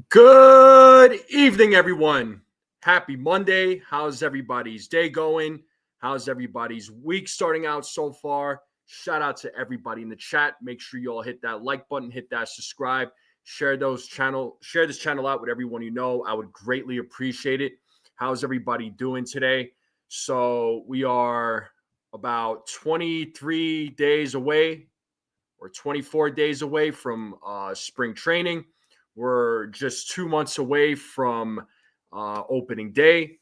Good evening, everyone. Happy Monday. How's everybody's day going? How's everybody's week starting out so far? Shout out to everybody in the chat. Make sure you all hit that like button, hit that subscribe, share this channel out with everyone you know. I would greatly appreciate it. How's everybody doing today? So we are about 23 days away or 24 days away from spring training. We're just 2 months away from opening day.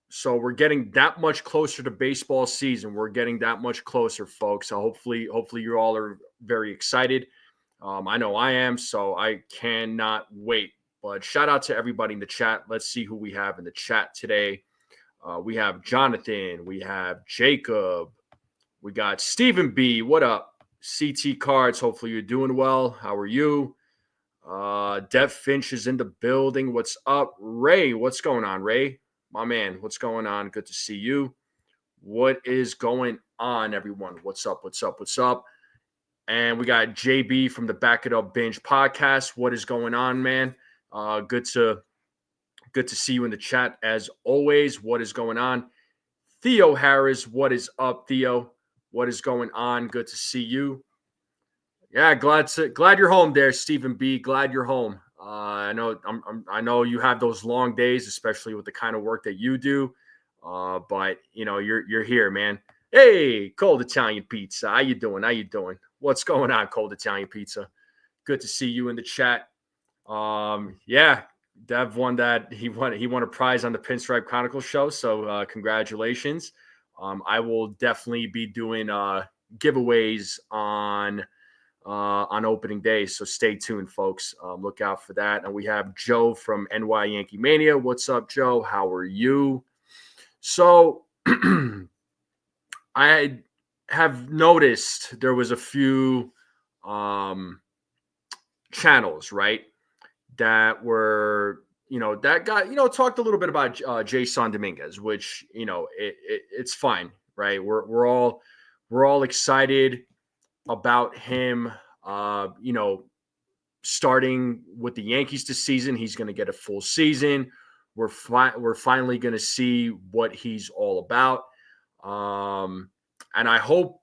So we're getting that much closer to baseball season. We're getting that much closer, folks. So hopefully you all are very excited. I know I am, so I cannot wait. But shout out to everybody in the chat. Let's see who we have in the chat today. We have Jonathan. We have Jacob. We got Stephen B. What up? CT Cards. Hopefully you're doing well. How are you? Dev Finch is in the building. What's up? Ray, what's going on, Ray? My man, what's going on? Good to see you. What is going on, everyone? What's up? What's up? What's up? And we got JB from the Back It Up Binge podcast. What is going on, man? Good to see you in the chat as always. What is going on? Theo Harris, what is up, Theo? What is going on? Good to see you. Yeah, glad you're home there, Stephen B. Glad you're home. I know you have those long days, especially with the kind of work that you do. But you're here, man. Hey, Cold Italian Pizza. How you doing? How you doing? What's going on, Cold Italian Pizza? Good to see you in the chat. Yeah, Dev won that. He won a prize on the Pinstripe Chronicle show. So congratulations. I will definitely be doing giveaways on opening day. So stay tuned, folks. Look out for that. And we have Joe from NY Yankee Mania. What's up, Joe? How are you? So I have noticed there was a few channels, right, that were, that got, talked a little bit about Jason Dominguez, which, it's fine, right? We're all excited about him, starting with the Yankees this season. He's going to get a full season. We're finally going to see what he's all about. And I hope,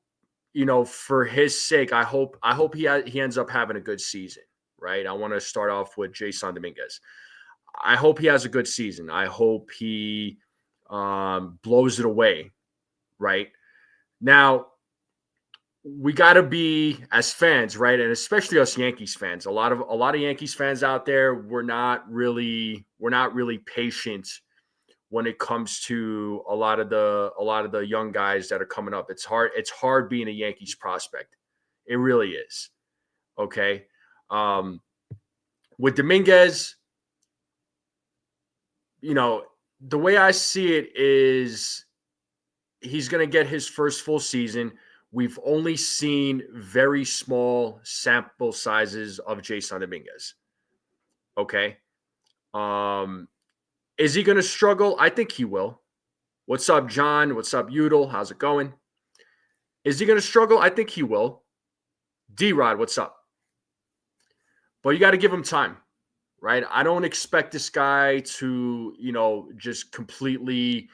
for his sake, I hope he ends up having a good season, right? I want to start off with Jason Dominguez. I hope he has a good season. I hope he blows it away, right? Now, we got to be, as fans, right, and especially us Yankees fans. A lot of Yankees fans out there, we're not really patient when it comes to a lot of the young guys that are coming up. It's hard being a Yankees prospect. It really is. Okay. With Dominguez, the way I see it is he's going to get his first full season. We've only seen very small sample sizes of Jason Dominguez. Okay. Is he going to struggle? I think he will. What's up, John? What's up, Udall? How's it going? Is he going to struggle? I think he will. D-Rod, what's up? But you got to give him time, right? I don't expect this guy to, just completely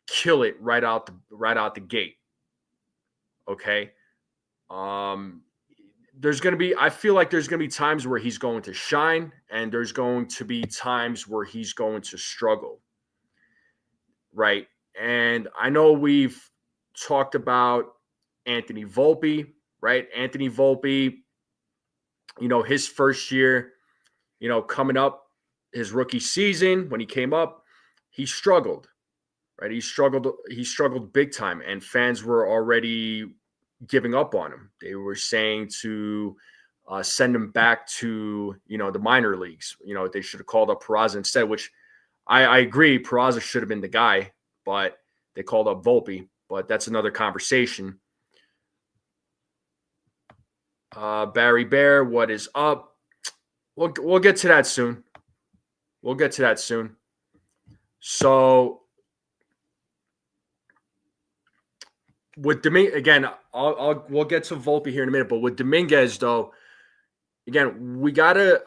kill it right out the gate. Okay. I feel like there's going to be times where he's going to shine, and there's going to be times where he's going to struggle. Right. And I know we've talked about Anthony Volpe, right? Anthony Volpe, his first year, coming up, his rookie season, when he came up, he struggled, right? He struggled big time, and fans were already giving up on him. They were saying to send him back to, the minor leagues. They should have called up Peraza instead, which I agree. Peraza should have been the guy, but they called up Volpe. But that's another conversation. Barry Bear, what is up? We'll get to that soon. So with Dominguez, again, we'll get to Volpe here in a minute. But with Dominguez, though, again,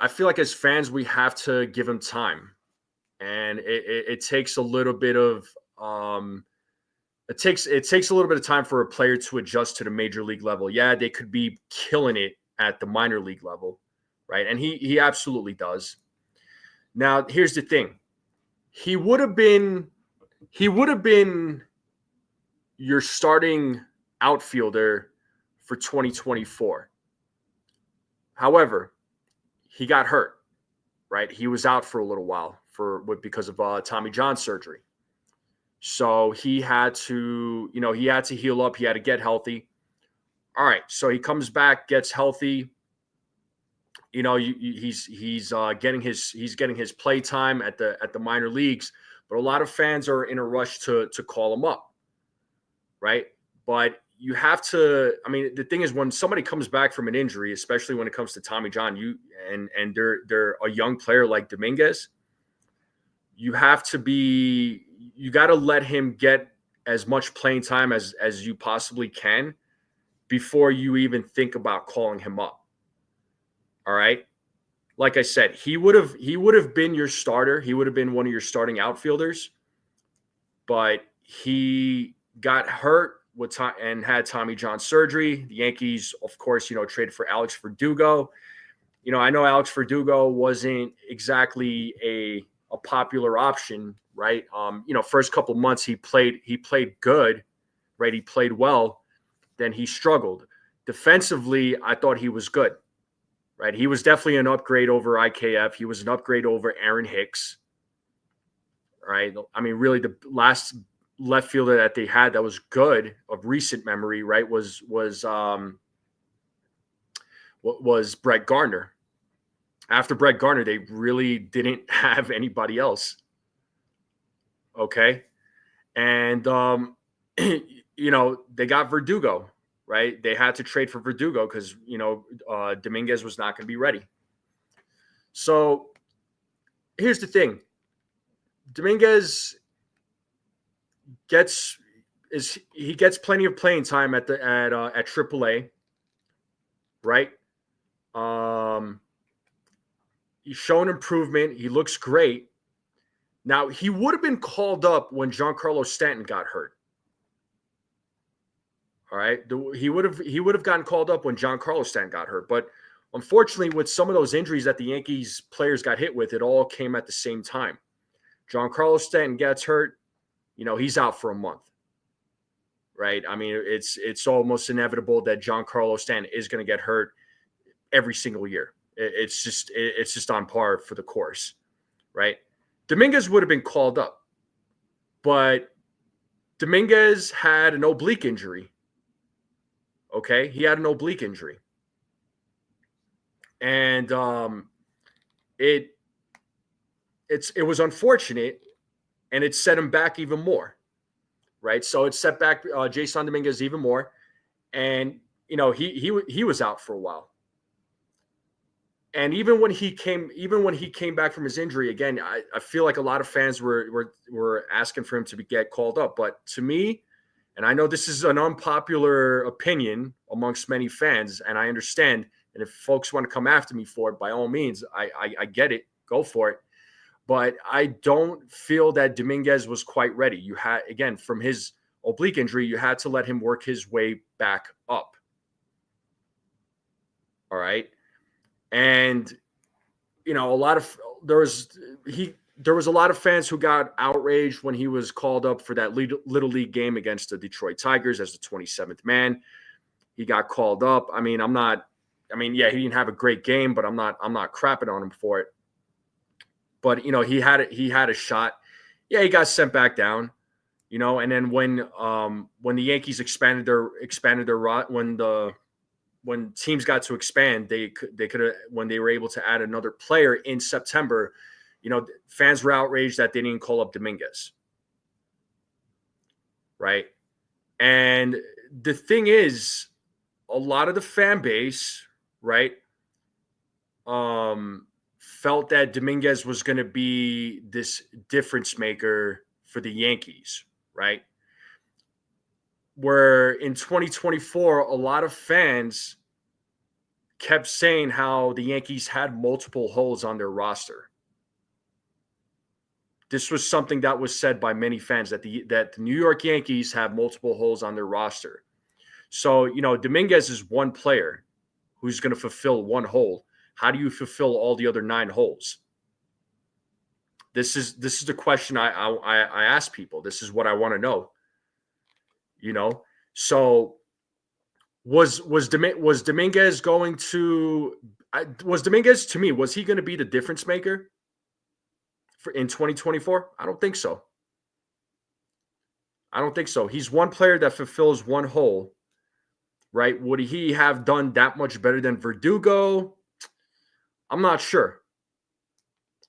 I feel like as fans, we have to give him time. And it takes a little bit of, it takes a little bit of time for a player to adjust to the major league level. Yeah, they could be killing it at the minor league level, right? And he absolutely does. Now, here's the thing. He would have been your starting outfielder for 2024. However, he got hurt, right? He was out for a little while because of Tommy John surgery. So he had to heal up. He had to get healthy. All right. So he comes back, gets healthy. He's getting his play time at the minor leagues, but a lot of fans are in a rush to call him up, right? But you have to. I mean, the thing is, when somebody comes back from an injury, especially when it comes to Tommy John, and they're a young player like Dominguez, you got to let him get as much playing time as you possibly can before you even think about calling him up. All right. Like I said, he would have been your starter. He would have been one of your starting outfielders, but he got hurt and had Tommy John surgery. The Yankees, of course, traded for Alex Verdugo. I know Alex Verdugo wasn't exactly a popular option, right? First couple months he played good, right? He played well. Then he struggled. Defensively, I thought he was good, right? He was definitely an upgrade over IKF. He was an upgrade over Aaron Hicks, right? I mean, really, the last left fielder that they had that was good of recent memory, right, was Brett Gardner. After Brett Gardner, they really didn't have anybody else. Okay. And, they got Verdugo, right? They had to trade for Verdugo because, Dominguez was not going to be ready. So here's the thing. Dominguez gets plenty of playing time at AAA, right? He's shown improvement. He looks great. Now, he would have been called up when Giancarlo Stanton got hurt. All right. He would have gotten called up when Giancarlo Stanton got hurt. But unfortunately, with some of those injuries that the Yankees players got hit with, it all came at the same time. Giancarlo Stanton gets hurt. He's out for a month. Right. I mean, it's almost inevitable that Giancarlo Stanton is going to get hurt every single year. It's just on par for the course. Right. Dominguez would have been called up, but Dominguez had an oblique injury. Okay, he had an oblique injury, and it was unfortunate, and it set him back even more, right? So it set back Jason Dominguez even more, and he was out for a while. And even when he came back from his injury, again, I feel like a lot of fans were asking for him to get called up. But to me, and I know this is an unpopular opinion amongst many fans, and I understand. And if folks want to come after me for it, by all means, I get it. Go for it. But I don't feel that Dominguez was quite ready. You had, again, from his oblique injury, you had to let him work his way back up. All right. And there was a lot of fans who got outraged when he was called up for that little league game against the Detroit Tigers as the 27th man. He got called up. I mean, yeah, he didn't have a great game, but I'm not crapping on him for it. But he had a shot. Yeah, he got sent back down. And then when the Yankees expanded their when teams got to expand, they could have, when they were able to add another player in September, fans were outraged that they didn't call up Dominguez. Right. And the thing is, a lot of the fan base, right, felt that Dominguez was going to be this difference maker for the Yankees, right? Where in 2024, a lot of fans kept saying how the Yankees had multiple holes on their roster. This was something that was said by many fans that the New York Yankees have multiple holes on their roster. So, Dominguez is one player who's going to fulfill one hole. How do you fulfill all the other 9 holes? This is the question I ask people. This is what I want to know. So was Dominguez going to to me, was he going to be the difference maker in 2024? I don't think so. He's one player that fulfills one hole, right? Would he have done that much better than Verdugo? I'm not sure.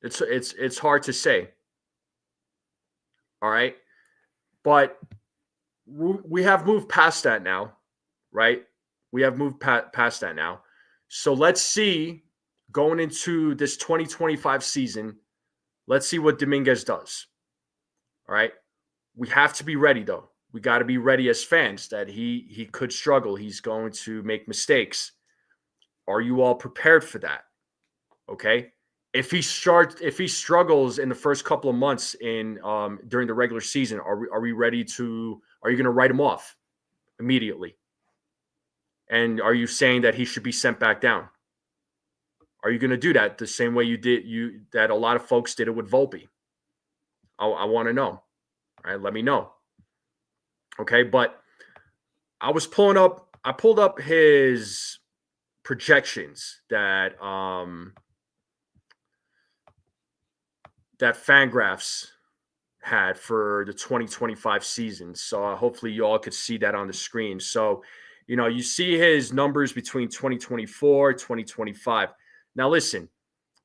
It's hard to say. All right. But we have moved past that now, right? We have moved past that now. So let's see, going into this 2025 season, let's see what Dominguez does. All right. We have to be ready, though. We got to be ready as fans that he could struggle. He's going to make mistakes. Are you all prepared for that? Okay. If he struggles in the first couple of months during the regular season, are we ready to? Are you going to write him off immediately? And are you saying that he should be sent back down? Are you going to do that the same way that a lot of folks did it with Volpe? I want to know. All right, let me know. Okay, but I pulled up his projections that Fangraphs had for the 2025 season. So hopefully you all could see that on the screen. So, you see his numbers between 2024, 2025. Now listen,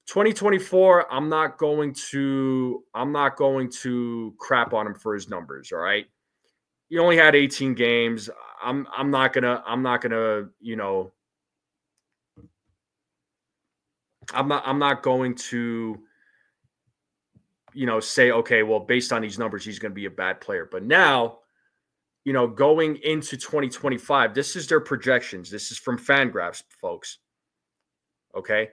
2024, I'm not going to crap on him for his numbers, all right? He only had 18 games. I'm not gonna going to say, okay, well, based on these numbers, he's going to be a bad player. But now, going into 2025, this is their projections. This is from Fangraphs, folks. Okay.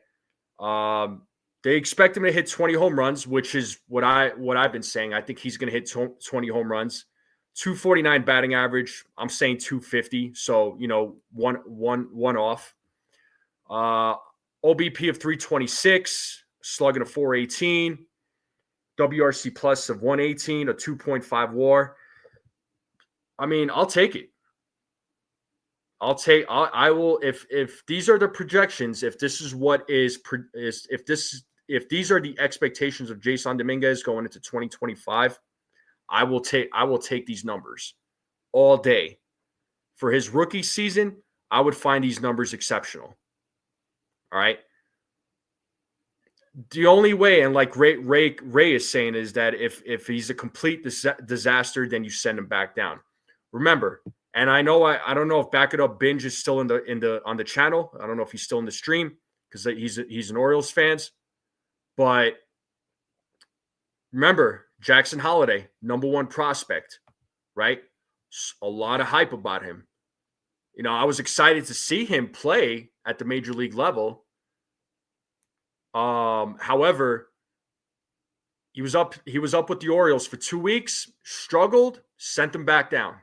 They expect him to hit 20 home runs, which is what I've been saying. I think he's going to hit 20 home runs, 249 batting average. I'm saying 250. So, one off. OBP of 326, slugging of 418. WRC plus of 118, a 2.5 WAR. I mean, I'll take it. I will if these are the projections, if this is what if these are the expectations of Jason Dominguez going into 2025, I will take these numbers all day. For his rookie season, I would find these numbers exceptional. All right. The only way, and like Ray is saying, is that if he's a complete disaster, then you send him back down. Remember, and I don't know if Back It Up Binge is still on the channel. I don't know if he's still in the stream because he's an Orioles fan. But remember, Jackson Holliday, number 1 prospect, right? A lot of hype about him. I was excited to see him play at the major league level. However, he was up with the Orioles for 2 weeks, struggled, sent him back down.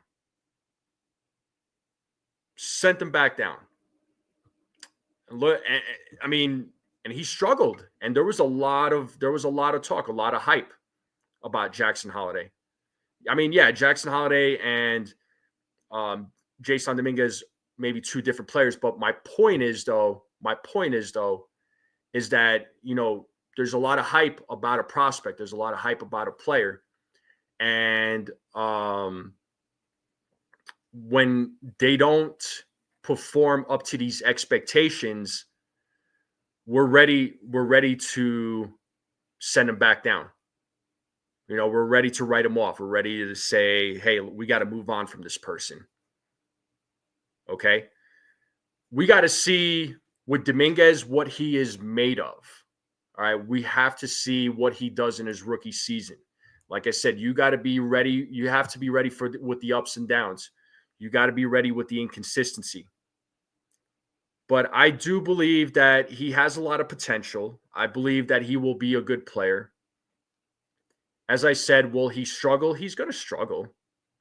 And look, I mean, and he struggled, and there was a lot of talk, a lot of hype about Jackson Holliday. I mean, yeah, Jackson Holliday and Jason Dominguez, maybe 2 different players, but my point is though, is that, there's a lot of hype about a prospect. There's a lot of hype about a player. And when they don't perform up to these expectations, we're ready to send them back down. We're ready to write them off. We're ready to say, hey, we got to move on from this person. Okay? We got to see with Dominguez what he is made of. All right, we have to see what he does in his rookie season. Like I said, you got to be ready. You have to be ready with the ups and downs. You got to be ready with the inconsistency. But I do believe that he has a lot of potential. I believe that he will be a good player. As I said, will he struggle? He's going to struggle.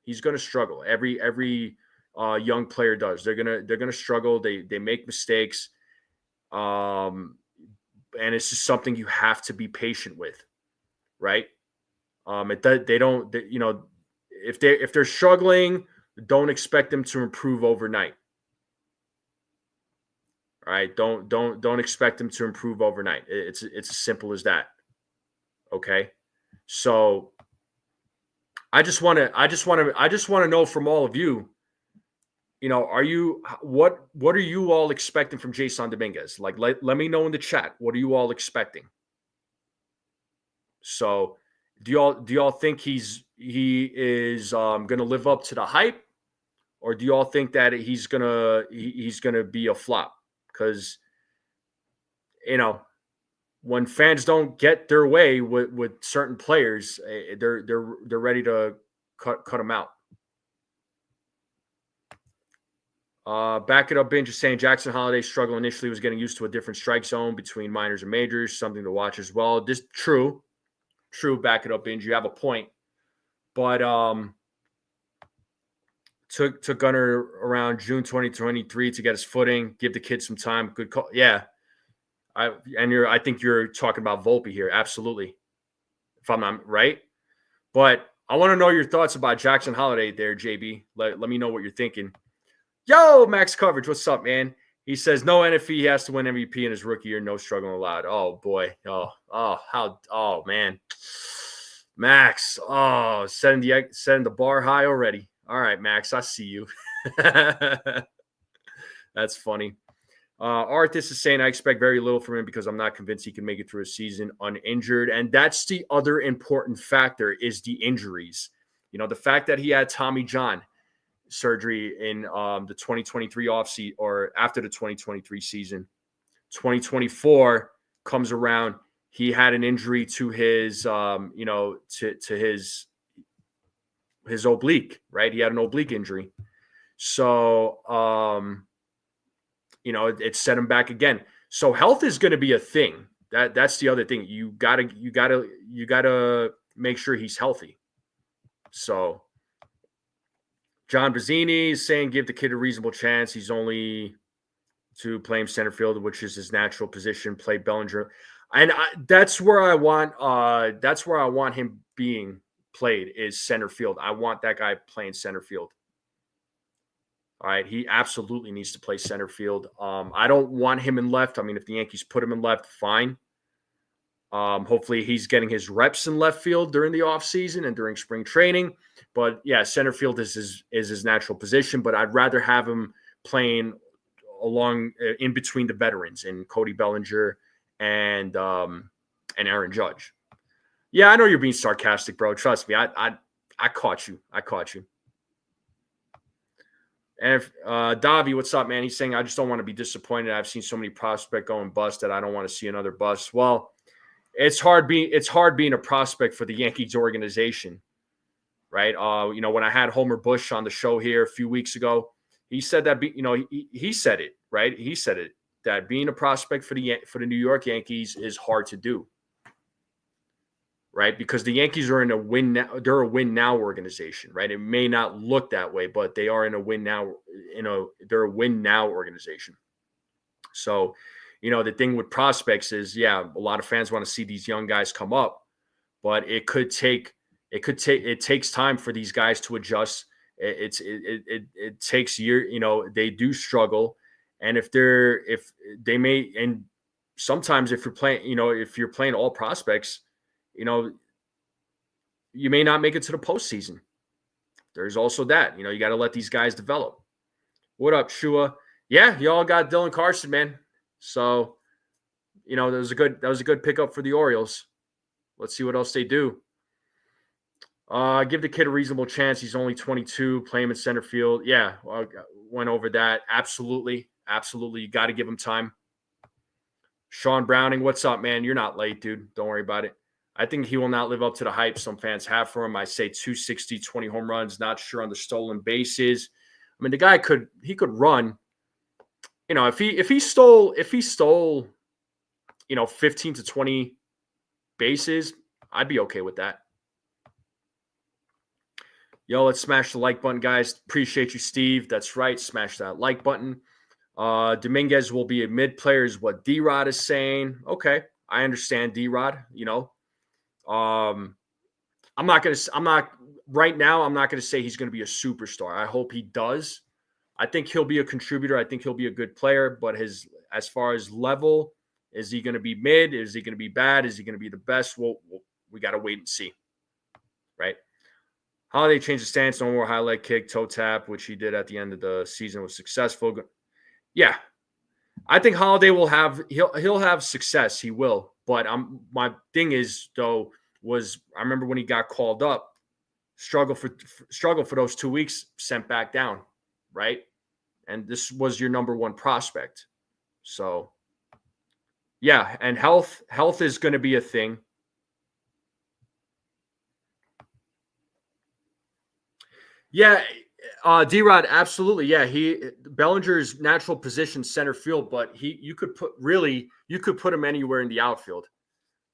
He's going to struggle. Every young player does. They're gonna struggle. They make mistakes, and it's just something you have to be patient with, right? They don't. If they're struggling, don't expect them to improve overnight. All right, don't expect them to improve overnight. It's as simple as that. Okay, so I just want to know from all of you. What are you all expecting from Jason Dominguez? Like, let me know in the chat. What are you all expecting? So, do y'all think he is going to live up to the hype, or do y'all think that he's gonna be a flop? Because when fans don't get their way with certain players, they're ready to cut them out. Back it up, Ben, just saying Jackson Holiday's struggle initially was getting used to a different strike zone between minors and majors, something to watch as well. This true. Back it up, Ben. You have a point, but took Gunnar around June 2023 to get his footing, give the kid some time. Good call, yeah. I think you're talking about Volpe here, absolutely, if I'm not right. But I want to know your thoughts about Jackson Holiday there, JB. Let me know what you're thinking. Yo, Max Coverage, what's up, man? He says no NFE, he has to win MVP in his rookie year, no struggling allowed. Oh boy, oh man, Max, setting the bar high already. All right, Max, I see you. That's funny. Arthas is saying I expect very little from him because I'm not convinced he can make it through a season uninjured, and that's the other important factor is the injuries. The fact that he had Tommy John surgery in the 2023 offseason or after the 2023 season. 2024 comes around. He had an injury to his, to his oblique, right? He had an oblique injury. So, it set him back again. So health is going to be a thing. That's the other thing. You gotta make sure he's healthy. So, John Bazzini is saying give the kid a reasonable chance. He's only to play him center field, which is his natural position. Play Bellinger, and that's where I want. That's where I want him being played is center field. I want that guy playing center field. All right, he absolutely needs to play center field. I don't want him in left. I mean, if the Yankees put him in left, fine. Hopefully he's getting his reps in left field during the offseason and during spring training. But yeah, center field is his natural position. But I'd rather have him playing along in between the veterans in Cody Bellinger and Aaron Judge. Yeah, I know you're being sarcastic, bro. Trust me. I caught you. And if Davi, what's up, man? He's saying I just don't want to be disappointed. I've seen so many prospects going bust that I don't want to see another bust. Well, it's hard being a prospect for the Yankees organization, right? When I had Homer Bush on the show here a few weeks ago, he said that he said it, right? He said it that being a prospect for the New York Yankees is hard to do, right? Because the Yankees are in a win now. They're a win now organization, right? It may not look that way, but they are in a win now. They're a win now organization. So, the thing with prospects is, yeah, a lot of fans want to see these young guys come up, but it takes time for these guys to adjust. It takes years. They do struggle, and sometimes if you're playing all prospects, you may not make it to the postseason. There's also that. You got to let these guys develop. What up, Shua? Yeah, y'all got Dylan Carson, man. So, that was a good pickup for the Orioles. Let's see what else they do. Give the kid a reasonable chance. He's only 22. Play him in center field. Yeah, went over that. Absolutely. You got to give him time. Sean Browning, what's up, man? You're not late, dude. Don't worry about it. I think he will not live up to the hype some fans have for him. I say 260, 20 home runs. Not sure on the stolen bases. I mean, the guy could run. if he stole 15 to 20 bases, I'd be okay with that. Yo, let's smash the like button, guys. Appreciate you, Steve. That's right. Smash that like button. Dominguez will be a mid player, is what D-Rod is saying. Okay, I understand D-Rod. I'm not right now. I'm not gonna say he's gonna be a superstar. I hope he does. I think he'll be a contributor. I think he'll be a good player. But as far as level, is he gonna be mid? Is he gonna be bad? Is he gonna be the best? We got to wait and see, right? Holiday changed the stance. No more highlight kick, toe tap, which he did at the end of the season, was successful. Yeah, I think Holiday he'll have success. He will. But my thing is though was I remember when he got called up, struggle for those 2 weeks, sent back down, right? And this was your number one prospect. So yeah, and health is going to be a thing. Yeah, D-Rod, absolutely. Yeah, Bellinger's natural position center field, but you could put him anywhere in the outfield.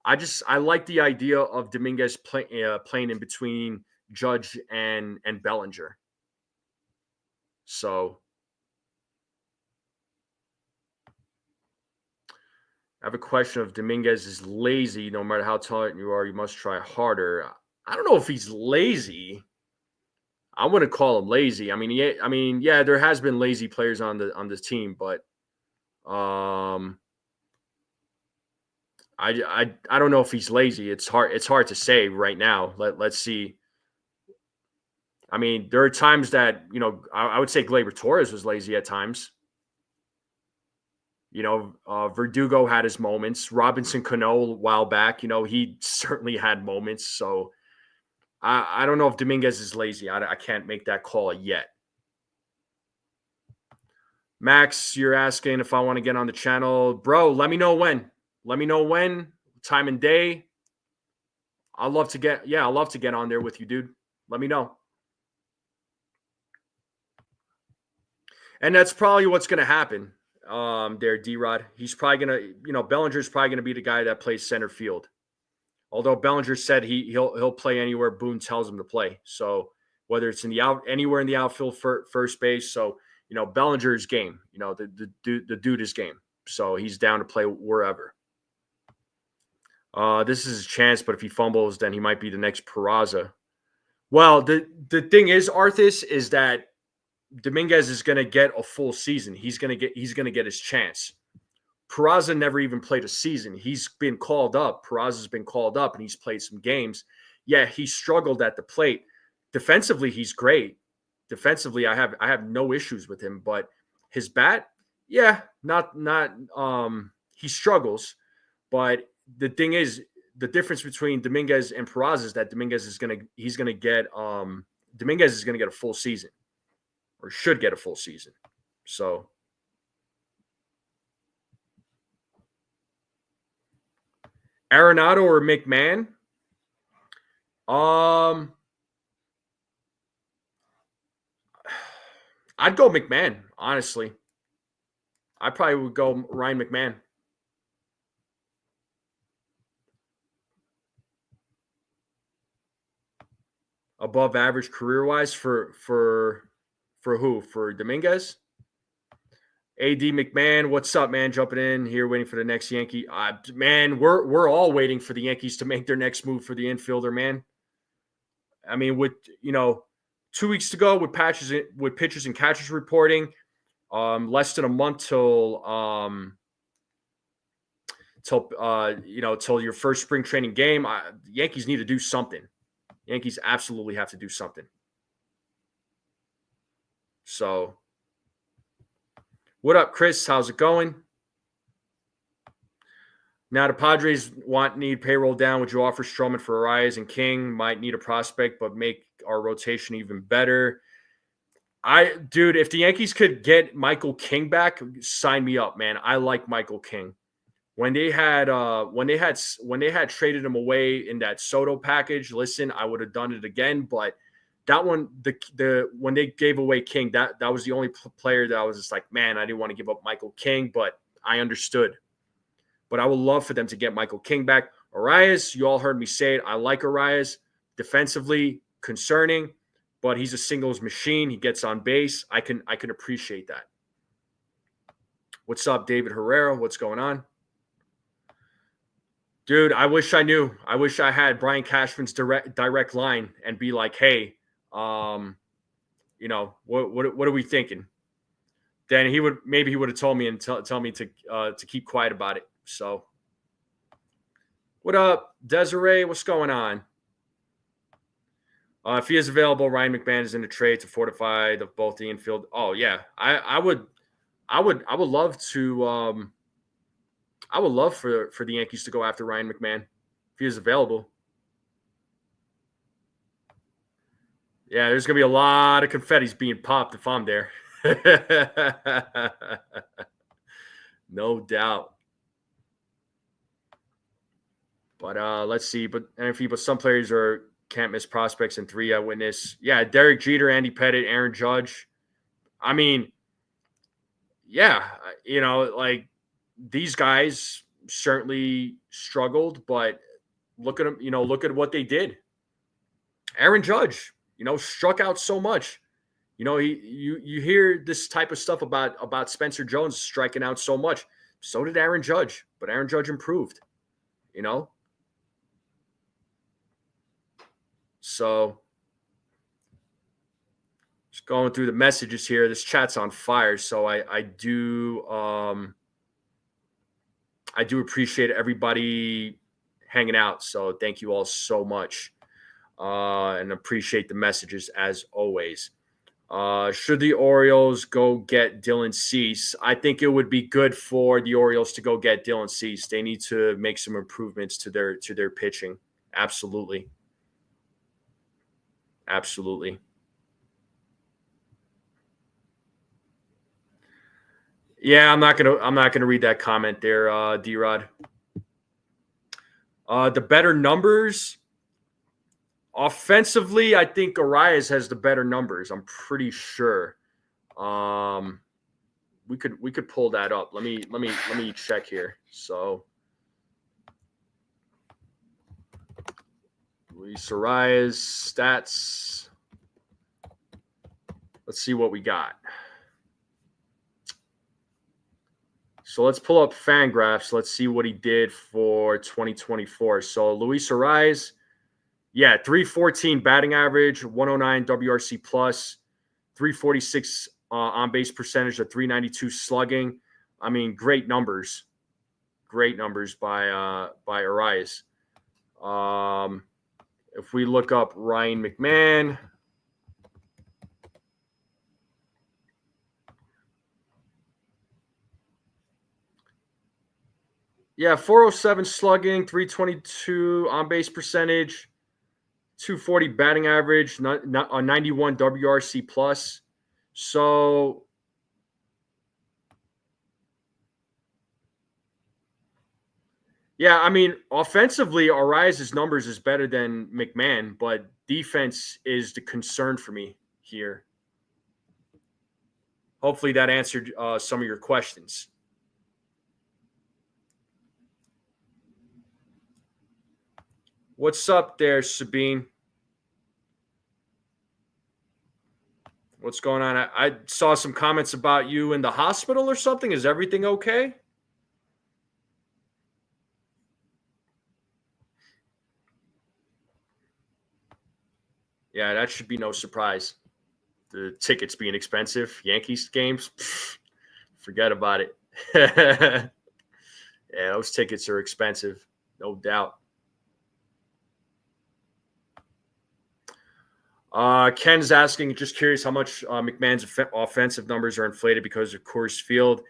I like the idea of Dominguez playing in between Judge and Bellinger. So I have a question of Dominguez is lazy. No matter how talented you are, you must try harder. I don't know if he's lazy. I wouldn't call him lazy. I mean, yeah, there has been lazy players on this team, but I don't know if he's lazy. It's hard to say right now. Let's see. I mean, there are times that I would say Gleyber Torres was lazy at times. Verdugo had his moments. Robinson Cano a while back, he certainly had moments. So I don't know if Dominguez is lazy. I can't make that call yet. Max, you're asking if I want to get on the channel. Bro, let me know when. Let me know when, time and day. I'd love to get on there with you, dude. Let me know. And that's probably what's going to happen there, D-Rod. He's probably going to, Bellinger's probably going to be the guy that plays center field. Although Bellinger said he'll play anywhere Boone tells him to play. So whether it's anywhere in the outfield, first base. So, Bellinger's game. The dude is game. So he's down to play wherever. This is his chance, but if he fumbles, then he might be the next Peraza. Well, the thing is, Arthas, is that Dominguez is going to get a full season. He's going to get his chance. Peraza never even played a season. He's been called up. Peraza's been called up, and he's played some games. Yeah, he struggled at the plate. Defensively, he's great. Defensively, I have no issues with him, but his bat, yeah, not he struggles. But the thing is, the difference between Dominguez and Peraza is that Dominguez is going to get a full season, or should get a full season. So Arenado or McMahon? I'd go McMahon, honestly. I probably would go Ryan McMahon. Above average career-wise for who? For Dominguez? AD McMahon, what's up, man? Jumping in here, waiting for the next Yankee. Man, we're all waiting for the Yankees to make their next move for the infielder, man. I mean, with 2 weeks to go with pitchers and catchers reporting, less than a month till your first spring training game. The Yankees need to do something. Yankees absolutely have to do something. So, what up, Chris? How's it going? Now the Padres need payroll down. Would you offer Stroman for Arias and King? Might need a prospect, but make our rotation even better. Dude, if the Yankees could get Michael King back, sign me up, man. I like Michael King. When they had traded him away in that Soto package, listen, I would have done it again. But that one, the when they gave away King, that was the only player that I was just like, man, I didn't want to give up Michael King, but I understood. But I would love for them to get Michael King back. Arias, you all heard me say it. I like Arias. Defensively concerning, but he's a singles machine. He gets on base. I can appreciate that. What's up, David Herrera? What's going on? Dude, I wish I knew. I wish I had Brian Cashman's direct line and be like, hey, what are we thinking? Then he would have told me and tell me to keep quiet about it. So, what up, Desiree? What's going on? If he is available, Ryan McMahon is in the trade to fortify both the infield. Oh yeah, I would love to. I would love for the Yankees to go after Ryan McMahon if he is available. Yeah, there's gonna be a lot of confetti's being popped if I'm there. No doubt. But let's see. But some players can't miss prospects in 3. I witness. Yeah, Derek Jeter, Andy Pettitte, Aaron Judge. I mean, yeah, like these guys certainly struggled, but look at them. Look at what they did. Aaron Judge, struck out so much. You hear this type of stuff about Spencer Jones striking out so much. So did Aaron Judge, but Aaron Judge improved. So just going through the messages here. This chat's on fire, so I do appreciate everybody hanging out. So thank you all so much, and appreciate the messages as always. Should the Orioles go get Dylan Cease? I think it would be good for the Orioles to go get Dylan Cease. They need to make some improvements to their pitching. Absolutely. Absolutely. Yeah, I'm not gonna read that comment there, D-Rod. The better numbers offensively, I think Arias has the better numbers. I'm pretty sure. We could pull that up. Let me check here. So Luis Arias stats. Let's see what we got. So let's pull up Fangraphs. Let's see what he did for 2024. So Luis Arias, yeah, 314 batting average, 109 WRC plus, 346 on base percentage, a 392 slugging. I mean, great numbers. Great numbers by Arias. If we look up Ryan McMahon, yeah, 407 slugging, 322 on base percentage, 240 batting average, 91 WRC plus. So yeah, I mean, offensively, Arias' numbers is better than McMahon, but defense is the concern for me here. Hopefully that answered some of your questions. What's up there, Sabine? What's going on? I saw some comments about you in the hospital or something. Is everything okay? Yeah, that should be no surprise. The tickets being expensive, Yankees games, forget about it. Yeah, those tickets are expensive, no doubt. Ken's asking, just curious how much McMahon's offensive numbers are inflated because of Coors Field.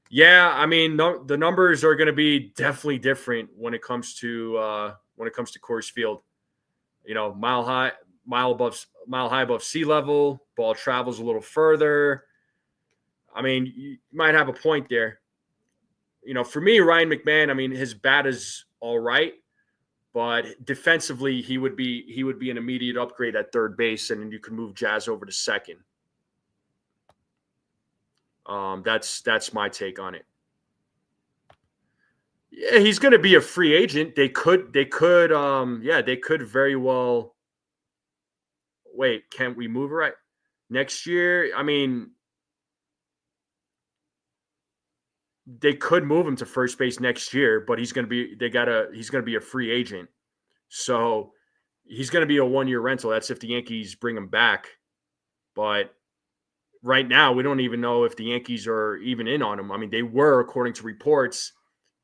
Yeah, I mean, the numbers are going to be definitely different when it comes to Coors Field. Mile high above sea level. Ball travels a little further. I mean, you might have a point there. For me, Ryan McMahon, I mean, his bat is all right, But defensively, he would be an immediate upgrade at third base, and then you can move Jazz over to second. That's my take on it. Yeah, he's going to be a free agent. They could very well. Wait, can't we move right next year? I mean, they could move him to first base next year, but he's going to be a free agent. So he's going to be a 1-year rental. That's if the Yankees bring him back. But right now, we don't even know if the Yankees are even in on him. I mean, they were, according to reports.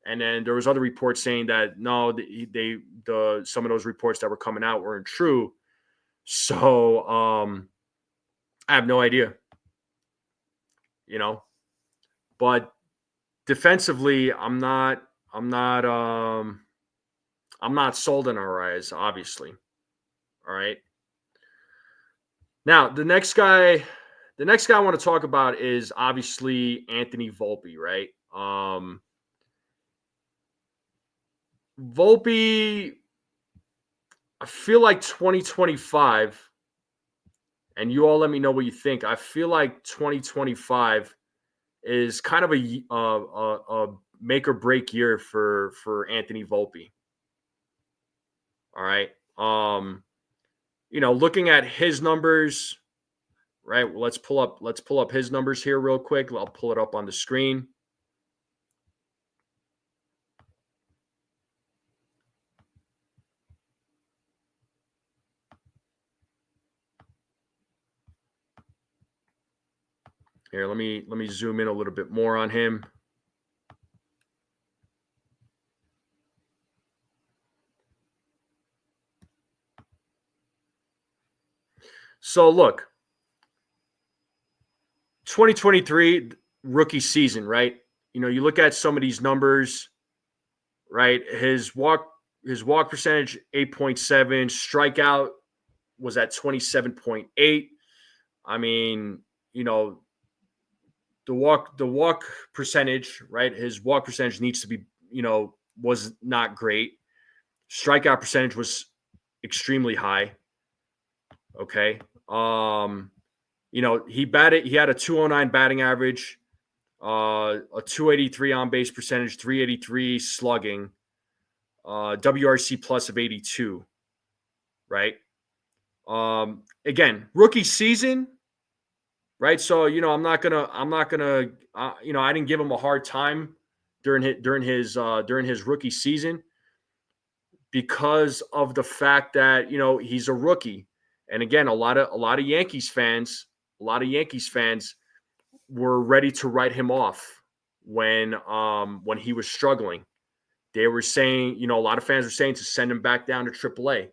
And then there was other reports saying that no, some of those reports that were coming out weren't true. So I have no idea, But defensively, I'm not sold on our eyes, obviously. All right. Now the next guy I want to talk about is obviously Anthony Volpe, right? Volpe, I feel like 2025, and you all let me know what you think. I feel like 2025 is kind of a make or break year for Anthony Volpe. All right. Looking at his numbers, right? Well, let's pull up his numbers here real quick. I'll pull it up on the screen. Here, let me zoom in a little bit more on him. So look, 2023 rookie season, right? You look at some of these numbers, right? His walk percentage 8.7, strikeout was at 27.8. I mean, the walk percentage, right? His walk percentage needs to be, was not great. Strikeout percentage was extremely high. Okay. He had a 209 batting average, a 283 on base percentage, 383 slugging, WRC plus of 82. Right. Again, rookie season. Right. So, I'm not gonna, I didn't give him a hard time during his rookie season because of the fact that, he's a rookie. And again, a lot of Yankees fans were ready to write him off when he was struggling. They were saying, a lot of fans were saying to send him back down to AAA,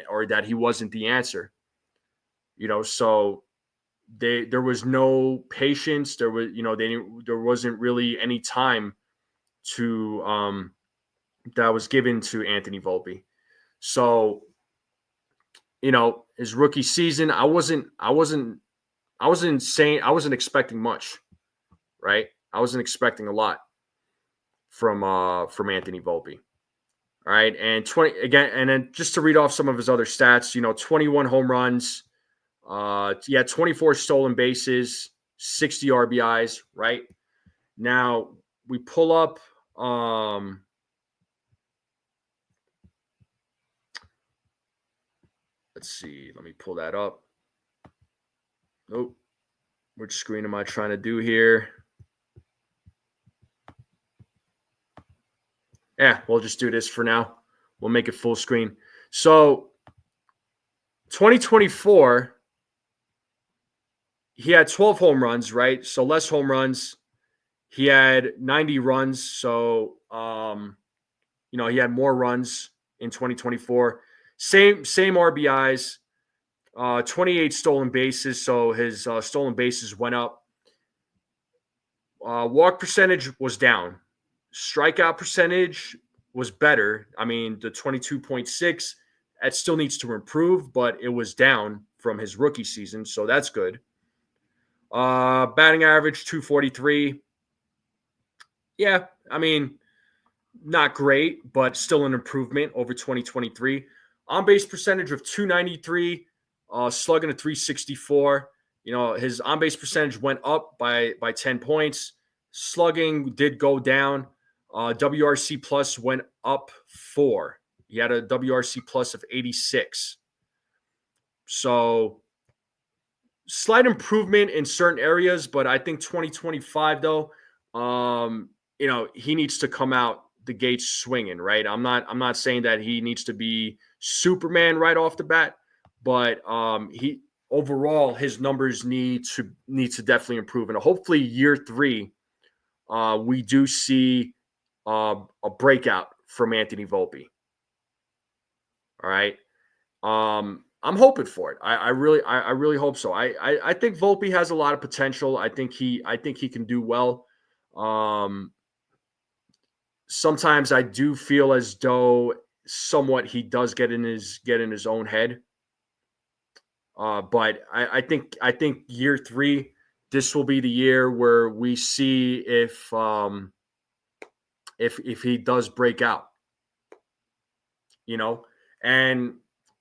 or that he wasn't the answer. So there was no patience. There was, there wasn't really any time to that was given to Anthony Volpe. So, his rookie season, I wasn't expecting much, right? I wasn't expecting a lot from Anthony Volpe. All right. And 20 again, and then just to read off some of his other stats, 21 home runs, 24 stolen bases, 60 RBIs, right? Now we pull up let's see, let me pull that up. Nope. Which screen am I trying to do here? Yeah, we'll just do this for now. We'll make it full screen. So 2024, he had 12 home runs, right? So less home runs. He had 90 runs. So, he had more runs in 2024. Same RBIs, 28 stolen bases. So his stolen bases went up. Walk percentage was down. Strikeout percentage was better. I mean, the 22.6, it still needs to improve, but it was down from his rookie season, so that's good. Batting average 243. Yeah, I mean, not great, but still an improvement over 2023. On base percentage of 293, slugging a 364. His on base percentage went up by 10 points. Slugging did go down. WRC plus went up 4. He had a WRC plus of 86. So slight improvement in certain areas, but I think 2025 though, he needs to come out the gates swinging, right? I'm not saying that he needs to be Superman right off the bat, but he overall his numbers need to definitely improve, and hopefully year 3, we do see a breakout from Anthony Volpe. All right. I'm hoping for it. I really hope so. I think Volpe has a lot of potential. I think he can do well. Sometimes I do feel as though somewhat he does get in his own head. But I think year 3, this will be the year where we see if he does break out. And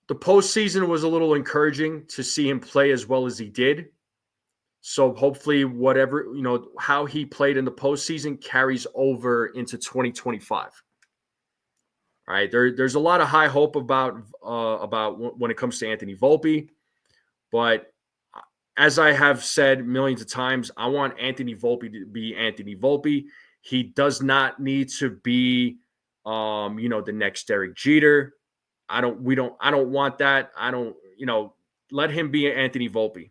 the postseason was a little encouraging to see him play as well as he did. So hopefully how he played in the postseason carries over into 2025. All right. There's a lot of high hope about when it comes to Anthony Volpe. But as I have said millions of times, I want Anthony Volpe to be Anthony Volpe. He does not need to be, the next Derek Jeter. I don't want that. Let him be Anthony Volpe.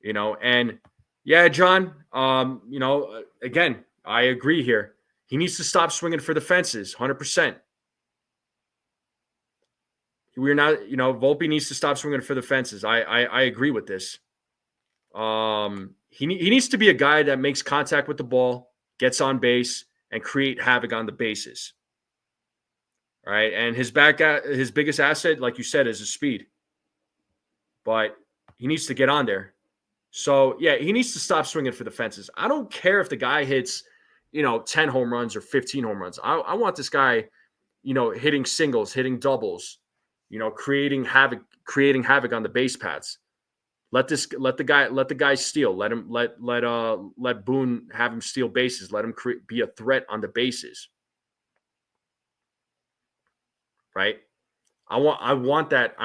And yeah, John, again, I agree here. He needs to stop swinging for the fences, 100%. We're not, Volpe needs to stop swinging for the fences. I agree with this. He needs to be a guy that makes contact with the ball, gets on base, and create havoc on the bases. All right, and his biggest asset, like you said, is his speed. But he needs to get on there. So yeah, he needs to stop swinging for the fences. I don't care if the guy hits, 10 home runs or 15 home runs. I want this guy, hitting singles, hitting doubles, creating havoc on the base paths. Let the guy steal. Let Boone have him steal bases. Let him be a threat on the bases. Right. I want that.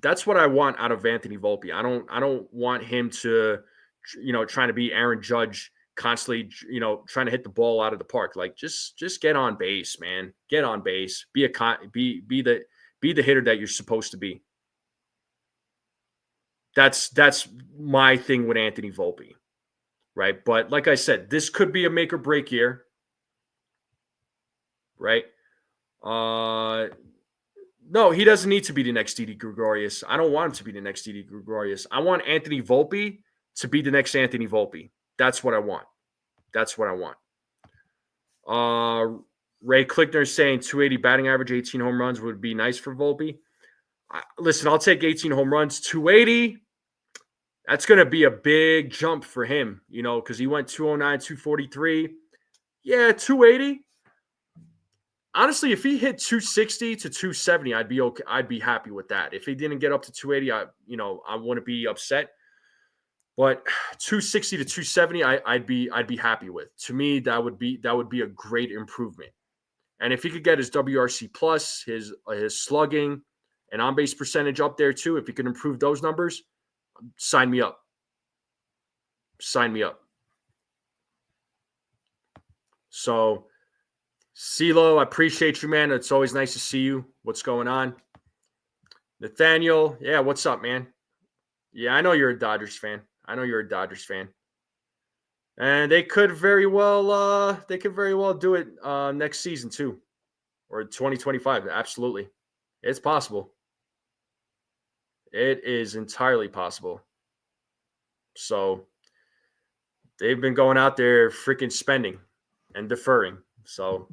That's what I want out of Anthony Volpe. I don't want him to, trying to be Aaron Judge constantly, trying to hit the ball out of the park. Like just get on base, man. Get on base. Be the hitter that you're supposed to be. That's my thing with Anthony Volpe, right? But like I said, this could be a make or break year, right? No, he doesn't need to be the next Didi Gregorius. I don't want him to be the next Didi Gregorius. I want Anthony Volpe to be the next Anthony Volpe. That's what I want. Ray Klickner is saying 280 batting average, 18 home runs would be nice for Volpe. Listen, I'll take 18 home runs. 280, that's going to be a big jump for him, because he went 209, 243. Yeah, 280. Honestly, if he hit 260 to 270, I'd be okay. I'd be happy with that. If he didn't get up to 280, I wouldn't be upset. But 260 to 270, I'd be happy with. To me, that would be a great improvement. And if he could get his WRC plus, his slugging, and on base percentage up there too, if he could improve those numbers, sign me up. So, CeeLo, I appreciate you, man. It's always nice to see you. What's going on? Nathaniel, yeah, what's up, man? Yeah, I know you're a Dodgers fan. And they could very well do it next season too, or 2025. Absolutely, it's possible. It is entirely possible. So they've been going out there freaking spending and deferring. So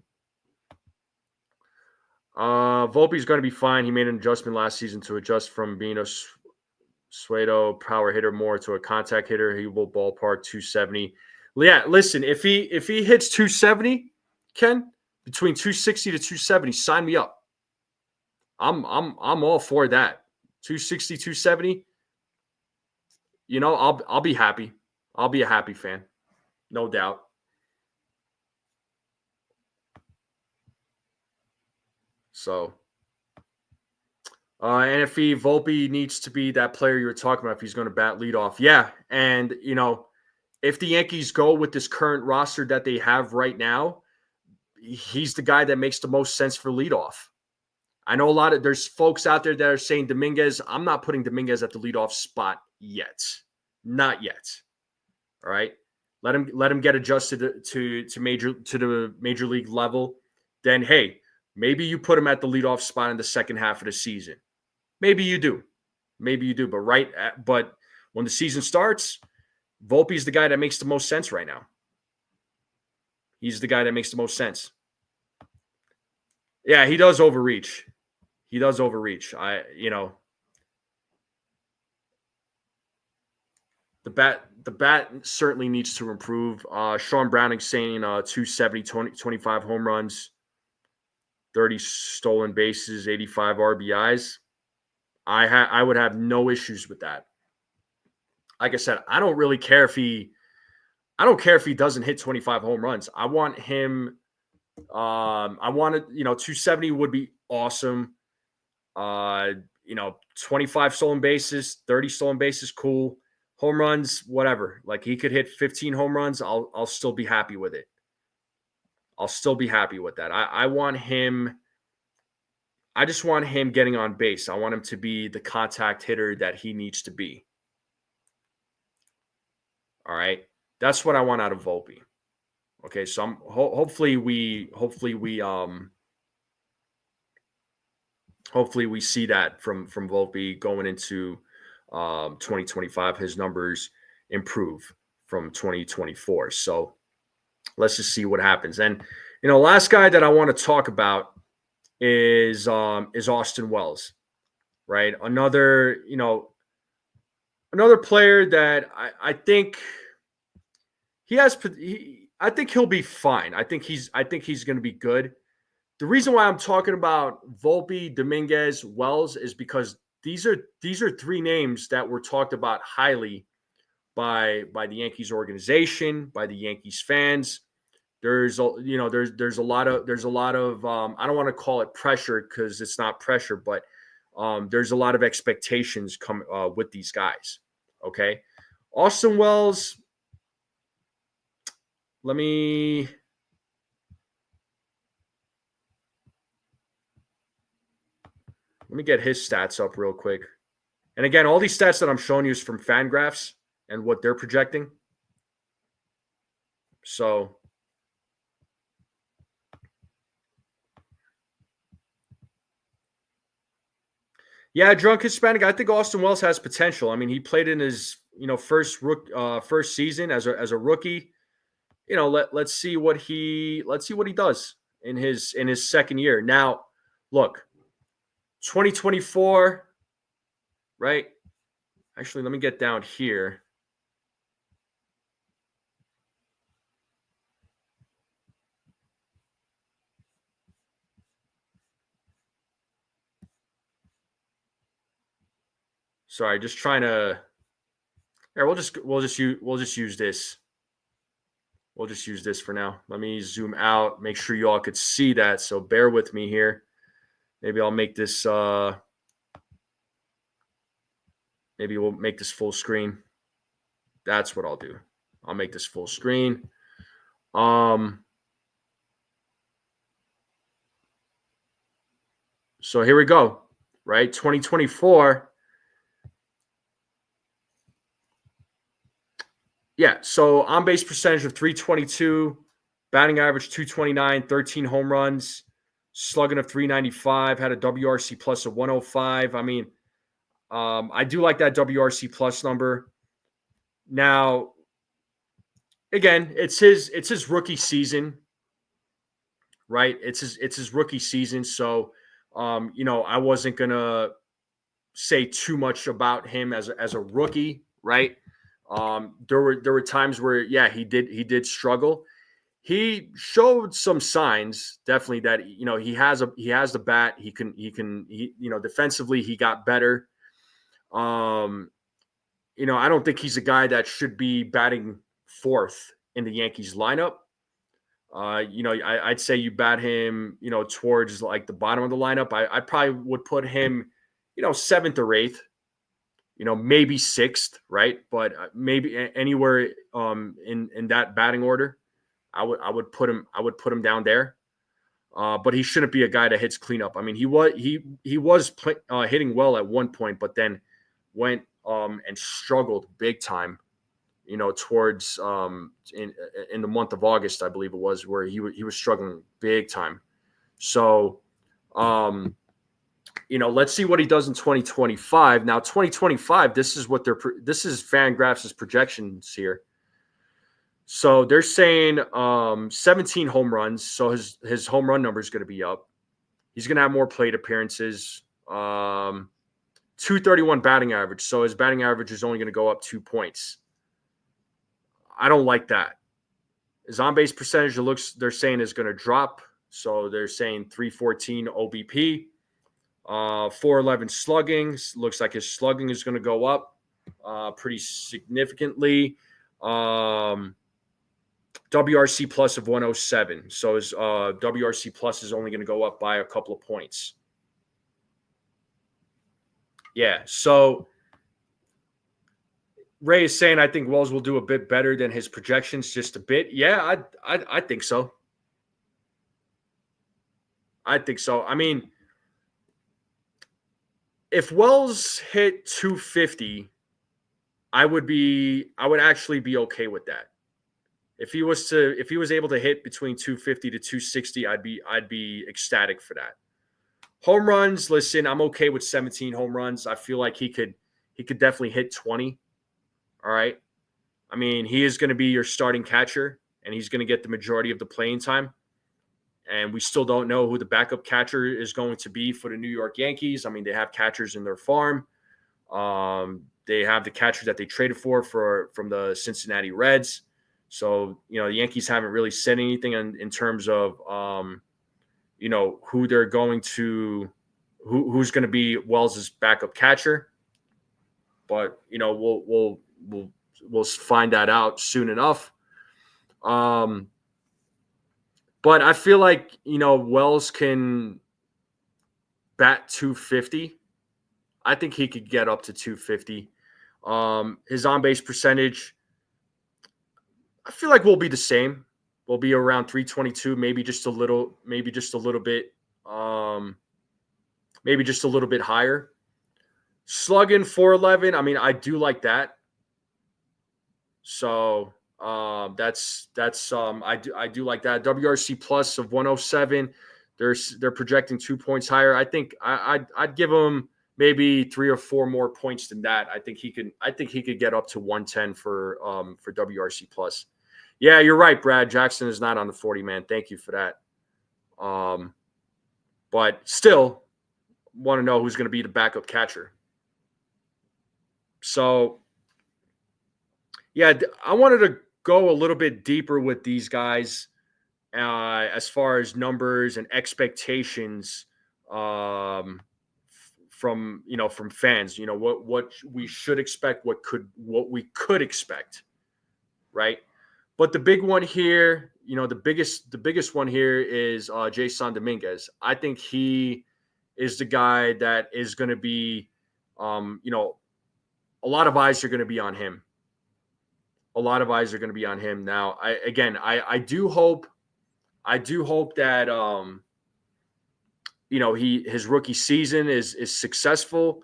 Volpe's going to be fine. He made an adjustment last season to adjust from being a pseudo power hitter more to a contact hitter. He will ballpark 270. Yeah, listen, if he hits 270, Ken, between 260 to 270, sign me up. I'm all for that. 260, 270. You know, I'll be happy. I'll be a happy fan. No doubt. So, and if Volpe needs to be that player you were talking about, if he's going to bat leadoff, yeah. And you know, if the Yankees go with this current roster that they have right now, he's the guy that makes the most sense for leadoff. I know there's folks out there that are saying Dominguez. I'm not putting Dominguez at the leadoff spot yet. Not yet. All right. Let him get adjusted to the major league level. Then hey, maybe you put him at the leadoff spot in the second half of the season. Maybe you do. But when the season starts, Volpe's the guy that makes the most sense right now. He's the guy that makes the most sense. Yeah, he does overreach. The bat certainly needs to improve. Sean Browning saying 270, 25 home runs, 30 stolen bases, 85 RBIs. I would have no issues with that. Like I said, I don't care if he doesn't hit 25 home runs. I want him. I wanted, 270 would be awesome. 25 stolen bases, 30 stolen bases, cool. Home runs, whatever. Like he could hit 15 home runs. I'll still be happy with it. I'll still be happy with that. I want him. I just want him getting on base. I want him to be the contact hitter that he needs to be. All right. That's what I want out of Volpe. Okay. So hopefully we see that from Volpe going into 2025. His numbers improve from 2024. So let's just see what happens. And, last guy that I want to talk about is Austin Wells, right? Another player that I think I think he'll be fine. I think he's going to be good. The reason why I'm talking about Volpe, Dominguez, Wells is because these are three names that were talked about highly by the Yankees organization, by the Yankees fans. There's a lot of I don't want to call it pressure because it's not pressure, but there's a lot of expectations come with these guys. Okay, Austin Wells. Let me get his stats up real quick. And again, all these stats that I'm showing you is from Fangraphs and what they're projecting. So yeah, drunk Hispanic. I think Austin Wells has potential. I mean, he played in his first season as a rookie. Let's see what he does in his second year. Now, look, 2024, right? Actually, let me get down here. Sorry, just trying to. Here, we'll just use this. We'll just use this for now. Let me zoom out, make sure you all could see that. So bear with me here. Maybe I'll make this. Maybe we'll make this full screen. That's what I'll do. I'll make this full screen. So here we go. Right, 2024. Yeah, so on-base percentage of 322, batting average 229, 13 home runs, slugging of 395, had a WRC plus of 105. I mean, I do like that WRC plus number. Now, again, it's his rookie season, right? It's his rookie season, so I wasn't gonna say too much about him as a rookie, right? There were times where he did struggle. he showed some signs, definitely, that he has the bat. He defensively he got better. I don't think he's a guy that should be batting fourth in the Yankees lineup. I'd say you bat him, towards like the bottom of the lineup. I probably would put him, seventh or eighth, maybe sixth, right? But maybe anywhere in that batting order, I would put him down there. But he shouldn't be a guy that hits cleanup. I mean, he was hitting well at one point, but then went and struggled big time. Towards in the month of August, I believe it was, where he was struggling big time. So, let's see what he does in 2025. Now, 2025, this is Fangraphs' projections here. So they're saying 17 home runs. So his home run number is going to be up. He's going to have more plate appearances. 231 batting average. So his batting average is only going to go up 2 points. I don't like that. His on-base percentage, they're saying, is going to drop. So they're saying 314 OBP, 411 slugging. Looks like his slugging is going to go up pretty significantly. WRC plus of 107. So his WRC plus is only going to go up by a couple of points. Yeah, so Ray is saying, I think Wells will do a bit better than his projections, just a bit. Yeah, I think so. I think so. I mean, if Wells hit 250, I would actually be okay with that. If he was able to hit between 250 to 260, I'd be ecstatic for that. Home runs, listen, I'm okay with 17 home runs. I feel like he could definitely hit 20. All right. I mean, he is going to be your starting catcher, and he's going to get the majority of the playing time. And we still don't know who the backup catcher is going to be for the New York Yankees. I mean, they have catchers in their farm. They have the catcher that they traded from the Cincinnati Reds. So, the Yankees haven't really said anything in terms of, who they're going to, who's going to be Wells' backup catcher. But, we'll find that out soon enough. But I feel like, Wells can bat 250. I think he could get up to 250. His on-base percentage, I feel like will be the same. Will be around 322, maybe just a little bit higher. Slugging 411. I mean, I do like that. So that's I do like that. WRC plus of 107. They're projecting 2 points higher. I think I'd give him maybe 3 or 4 more points than that. I think he could get up to 110 for WRC plus. Yeah, you're right, Brad. Jackson is not on the 40 man. Thank you for that. But still want to know who's going to be the backup catcher. So, yeah, I wanted to go a little bit deeper with these guys as far as numbers and expectations from fans. What we should expect, what we could expect, right? But the big one here, the biggest one here is Jason Dominguez. I think he is the guy that is going to be, a lot of eyes are going to be on him. A lot of eyes are going to be on him. Now, I do hope that his rookie season is successful.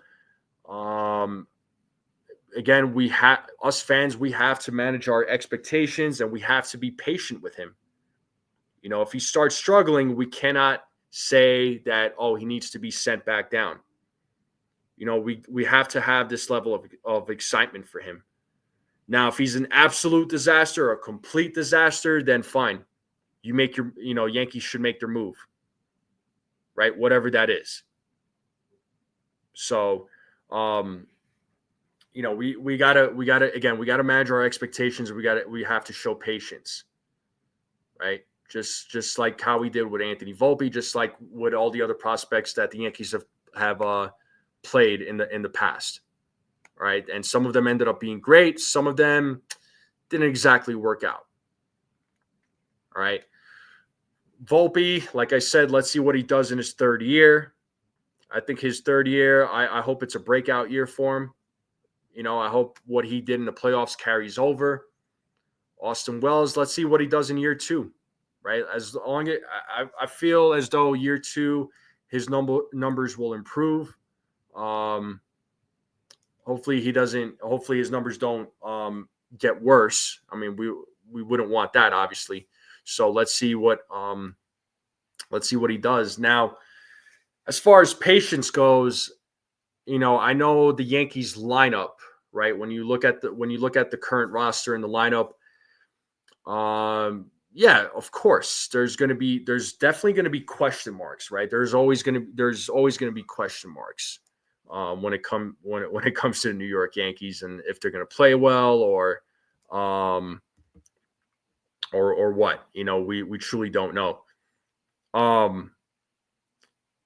Again, us fans, we have to manage our expectations, and we have to be patient with him. If he starts struggling, we cannot say that, he needs to be sent back down. We have to have this level of excitement for him. Now, if he's an absolute disaster or a complete disaster, then fine. You make Yankees should make their move, right? Whatever that is. So, we gotta manage our expectations. We have to show patience, right? Just like how we did with Anthony Volpe, just like with all the other prospects that the Yankees have played in the past, right? And some of them ended up being great. Some of them didn't exactly work out. All right. Volpe, like I said, let's see what he does in his third year. I think his third year, I hope it's a breakout year for him. I hope what he did in the playoffs carries over. Austin Wells, let's see what he does in year two, right? As long as I feel as though year two, his numbers will improve. Hopefully he doesn't. Hopefully his numbers don't get worse. I mean, we wouldn't want that, obviously. So let's see what he does. Now, as far as patience goes, I know the Yankees lineup, right? When you look at the current roster and the lineup, yeah, of course, there's definitely going to be question marks, right? There's always going to be question marks when it comes to the New York Yankees and if they're going to play well or what. We truly don't know.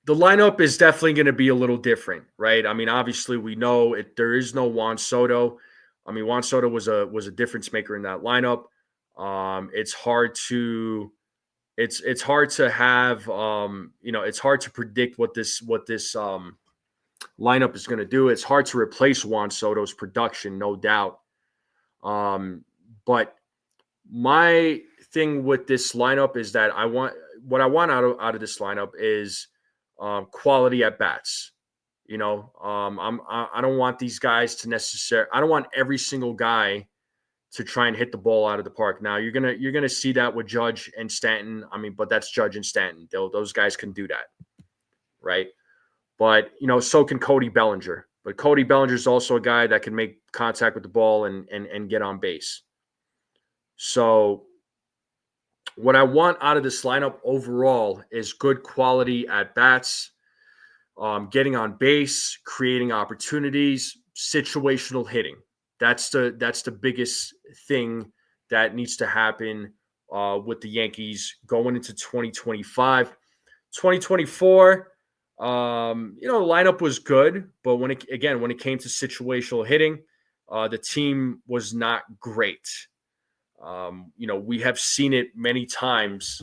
The lineup is definitely going to be a little different, right? I mean, obviously we know there is no Juan Soto. I mean, Juan Soto was a difference maker in that lineup. It's hard to have it's hard to predict what this lineup is going to do. It's hard to replace Juan Soto's production, no doubt. But my thing with this lineup is that I want out of this lineup is quality at bats. I don't want these guys I don't want every single guy to try and hit the ball out of the park. Now you're gonna see that with Judge and Stanton. I mean, but that's Judge and Stanton. Those guys can do that, right? But so can Cody Bellinger. But Cody Bellinger is also a guy that can make contact with the ball and get on base. So what I want out of this lineup overall is good quality at bats, getting on base, creating opportunities, situational hitting. That's the biggest thing that needs to happen with the Yankees going into 2025. 2024, the lineup was good, but when it came to situational hitting, the team was not great. We have seen it many times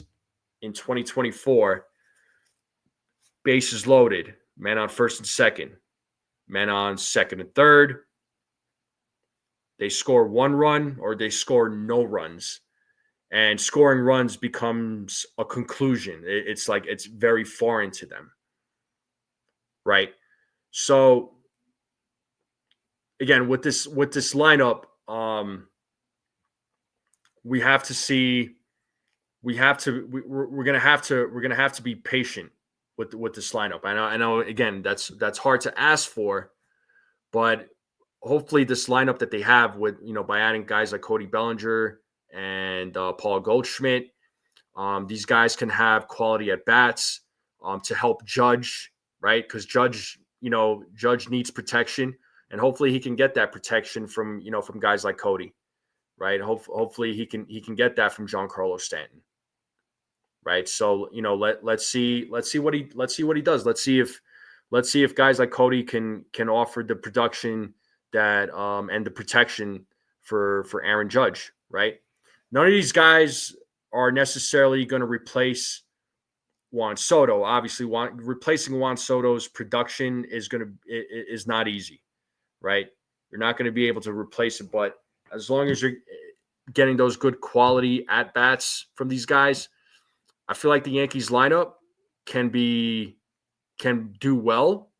in 2024. Bases loaded, man on first and second, man on second and third. They score one run or they score no runs. And scoring runs becomes a conclusion. It's like it's very foreign to them. Right? So again, with this lineup, we're gonna have to be patient with this lineup. I know again that's hard to ask for, but hopefully this lineup that they have with by adding guys like Cody Bellinger and Paul Goldschmidt, these guys can have quality at bats to help Judge, right? Because Judge needs protection, and hopefully he can get that protection from guys like Cody, right? Hopefully he can get that from Giancarlo Stanton, right? So let's see what he does. Let's see if guys like Cody can offer the production that and the protection for Aaron Judge, right? None of these guys are necessarily going to replace Juan Soto. Obviously, replacing Juan Soto's production is not easy, right? You're not going to be able to replace it, but as long as you're getting those good quality at bats from these guys, I feel like the Yankees lineup can do well,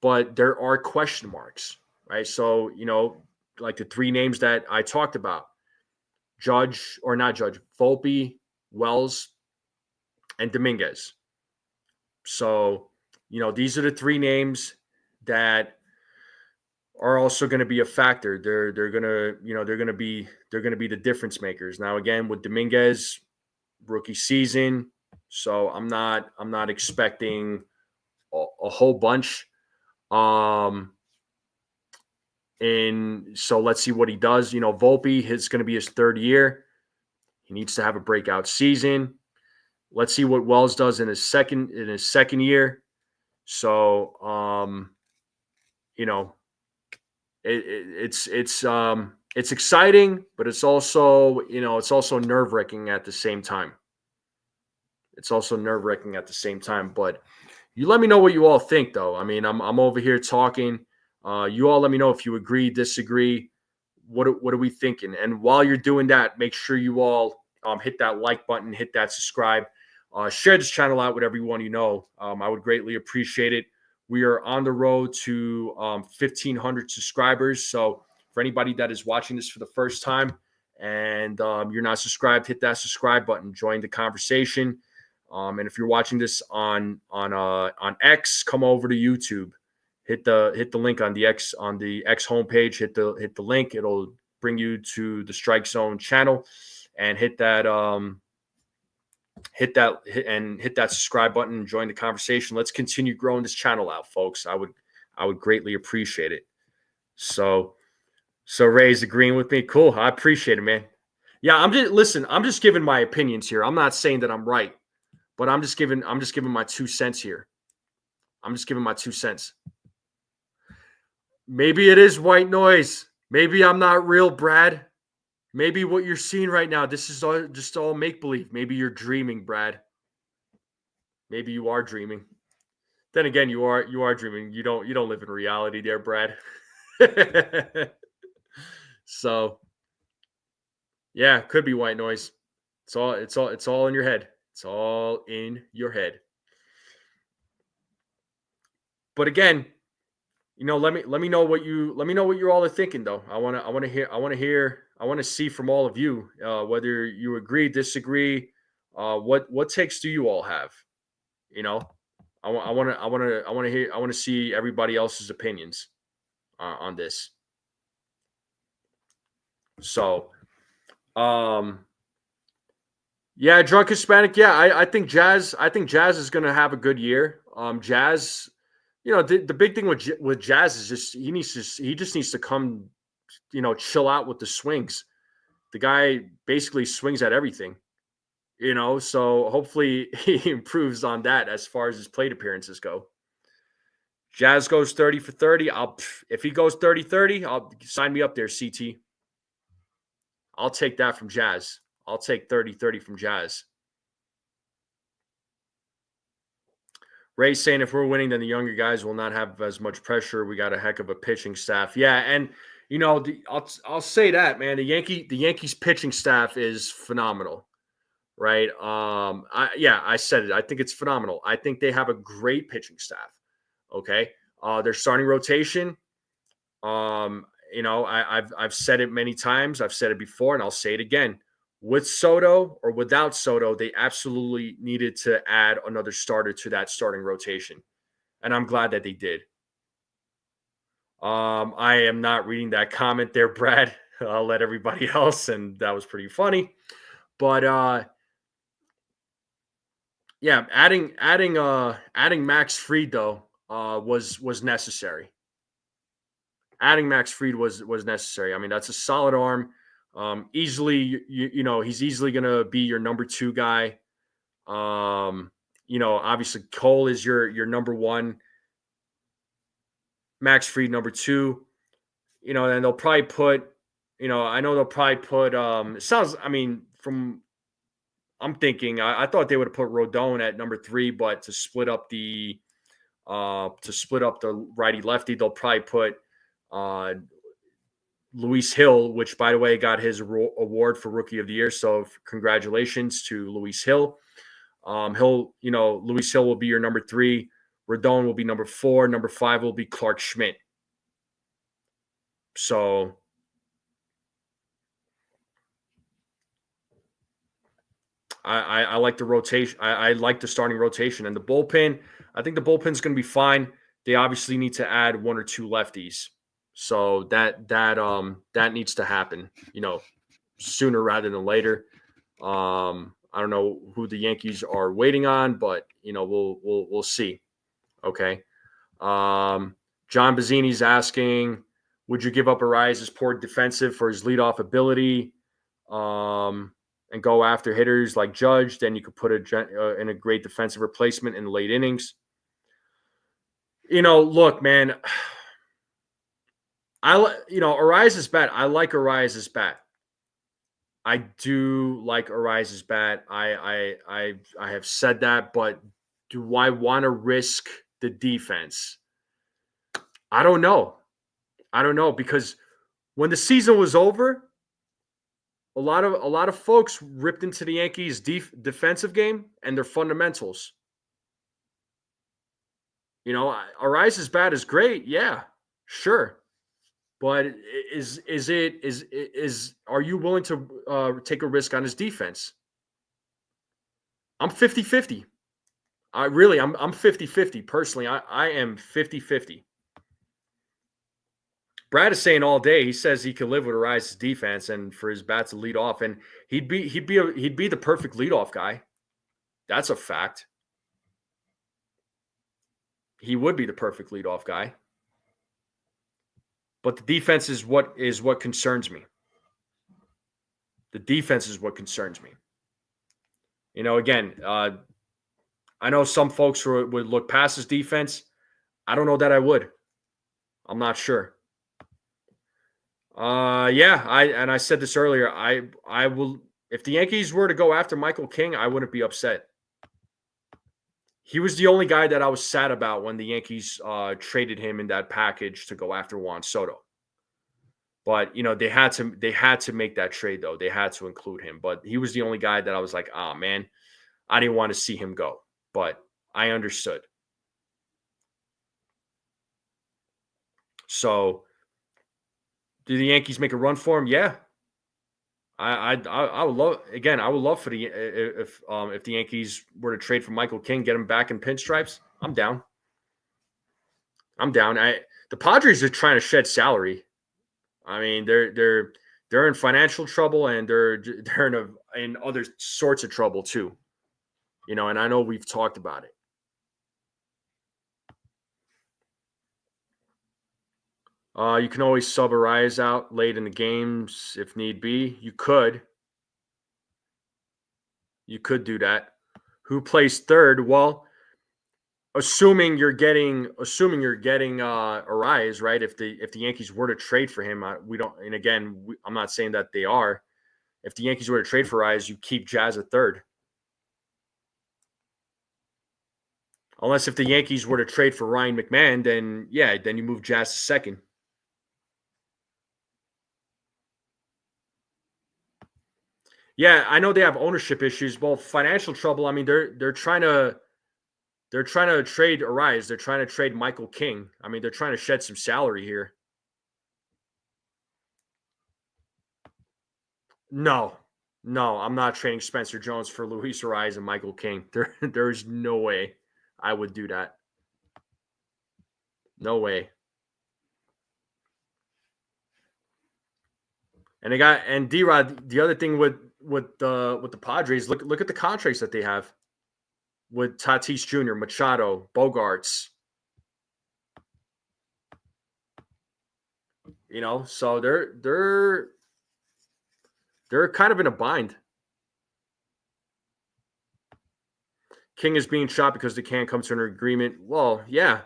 but there are question marks, right? So, like the three names that I talked about, Volpe, Wells, and Dominguez. So, these are the three names that are also going to be a factor. They're going to be the difference makers. Now, again, with Dominguez, rookie season, so I'm not expecting a whole bunch. And so let's see what he does. Volpe is going to be his third year. He needs to have a breakout season. Let's see what Wells does in his second year. So, it's exciting, but it's also nerve-wracking at the same time. But you let me know what you all think, though. I mean, I'm over here talking. You all let me know if you agree, disagree. What are we thinking? And while you're doing that, make sure you all hit that like button, hit that subscribe, share this channel out with everyone you know. I would greatly appreciate it. We are on the road to 1,500 subscribers. So for anybody that is watching this for the first time and you're not subscribed, hit that subscribe button, join the conversation. And if you're watching this on X, come over to YouTube. Hit the link on the X homepage. Hit the link. It'll bring you to the Strike Zone channel, and hit that subscribe button and join the conversation. Let's continue growing this channel out, folks. I would greatly appreciate it. So Ray's agreeing with me. Cool. I appreciate it, man. Yeah, I'm just giving my opinions here. I'm not saying that I'm right, but I'm just giving my 2 cents here. I'm just giving my 2 cents. Maybe it is white noise. Maybe I'm not real, Brad. Maybe what you're seeing right now, this is just all make-believe. Maybe you're dreaming, Brad. Maybe you are dreaming. Then again, you are dreaming. You don't live in reality there, Brad. So, yeah, could be white noise. It's all in your head. It's all in your head. But again, let me know what you all are thinking, though. I want to see from all of you whether you agree, disagree. What takes do you all have? I want to see everybody else's opinions on this. So, yeah, drunk Hispanic. Yeah, I think Jazz is going to have a good year. Jazz. The big thing with Jazz is just he just needs to come, chill out with the swings. The guy basically swings at everything, so hopefully he improves on that as far as his plate appearances go. Jazz goes 30 for 30. If he goes 30-30, I'll sign me up there, CT. I'll take that from Jazz. I'll take 30-30 from Jazz. Ray's saying if we're winning, then the younger guys will not have as much pressure. We got a heck of a pitching staff. Yeah, and I'll say that, man. The Yankees pitching staff is phenomenal, right? I said it. I think it's phenomenal. I think they have a great pitching staff. Okay, their starting rotation. I've said it many times. I've said it before, and I'll say it again. With Soto or without Soto, they absolutely needed to add another starter to that starting rotation. And I'm glad that they did. I am not reading that comment there, Brad. I'll let everybody else, and that was pretty funny. But yeah, adding Max Fried though was necessary. Adding Max Fried was necessary. I mean, that's a solid arm. Easily, he's easily going to be your number 2 guy. Obviously Cole is your number 1. Max Fried number 2. And they'll probably put, it sounds, I mean, I'm thinking, I thought they would have put Rodon at number 3, but to split up the righty lefty, they'll probably put Luis Hill, which, by the way, got his award for Rookie of the Year. So congratulations to Luis Hill. Luis Hill will be your number 3. Rodon will be number 4. Number 5 will be Clark Schmidt. So I like the rotation. I like the starting rotation. And the bullpen, I think the bullpen's going to be fine. They obviously need to add 1 or 2 lefties. So that needs to happen, sooner rather than later. I don't know who the Yankees are waiting on, but we'll see. Okay. John Bazzini's asking, would you give up Arias' poor defensive for his leadoff ability? and go after hitters like Judge, then you could put in a great defensive replacement in the late innings. Look, man, Ariza's bat. I like Ariza's bat. I do like Ariza's bat. I have said that, but do I want to risk the defense? I don't know. Because when the season was over, a lot of folks ripped into the Yankees' defensive game and their fundamentals. Ariza's bat is great, yeah, sure. But are you willing to take a risk on his defense? I'm 50-50. I'm 50-50 personally. I am 50-50. Brad is saying all day, he says he could live with Ariza's defense and for his bat to lead off, and he'd be the perfect leadoff guy. That's a fact. He would be the perfect leadoff guy. But the defense is what concerns me. The defense is what concerns me. Again, I know some folks would look past his defense. I don't know that I would. I'm not sure. I said this earlier. I will, if the Yankees were to go after Michael King, I wouldn't be upset. He was the only guy that I was sad about when the Yankees traded him in that package to go after Juan Soto. But they had to make that trade though. They had to include him. But he was the only guy that I was like, oh man, I didn't want to see him go. But I understood. So, do the Yankees make a run for him? Yeah. I would love, again. I would love for the if the Yankees were to trade for Michael King, get him back in pinstripes. I'm down. The Padres are trying to shed salary. I mean, they're in financial trouble and they're in other sorts of trouble too. And I know we've talked about it. You can always sub Arias out late in the games if need be. You could do that. Who plays third? Well, assuming you're getting Arias, right? If the Yankees were to trade for him, we don't. And again, I'm not saying that they are. If the Yankees were to trade for Arias, you keep Jazz at third. Unless if the Yankees were to trade for Ryan McMahon, then you move Jazz to second. Yeah, I know they have ownership issues. Well, financial trouble. I mean, they're trying to trade Arias. They're trying to trade Michael King. I mean, they're trying to shed some salary here. No, I'm not trading Spencer Jones for Luis Arias and Michael King. There's no way I would do that. No way. And D-Rod, the other thing with the Padres, look at the contracts that they have with Tatis Jr., Machado, Bogarts. So they're kind of in a bind. King is being shot because they can't come to an agreement. Well, yeah.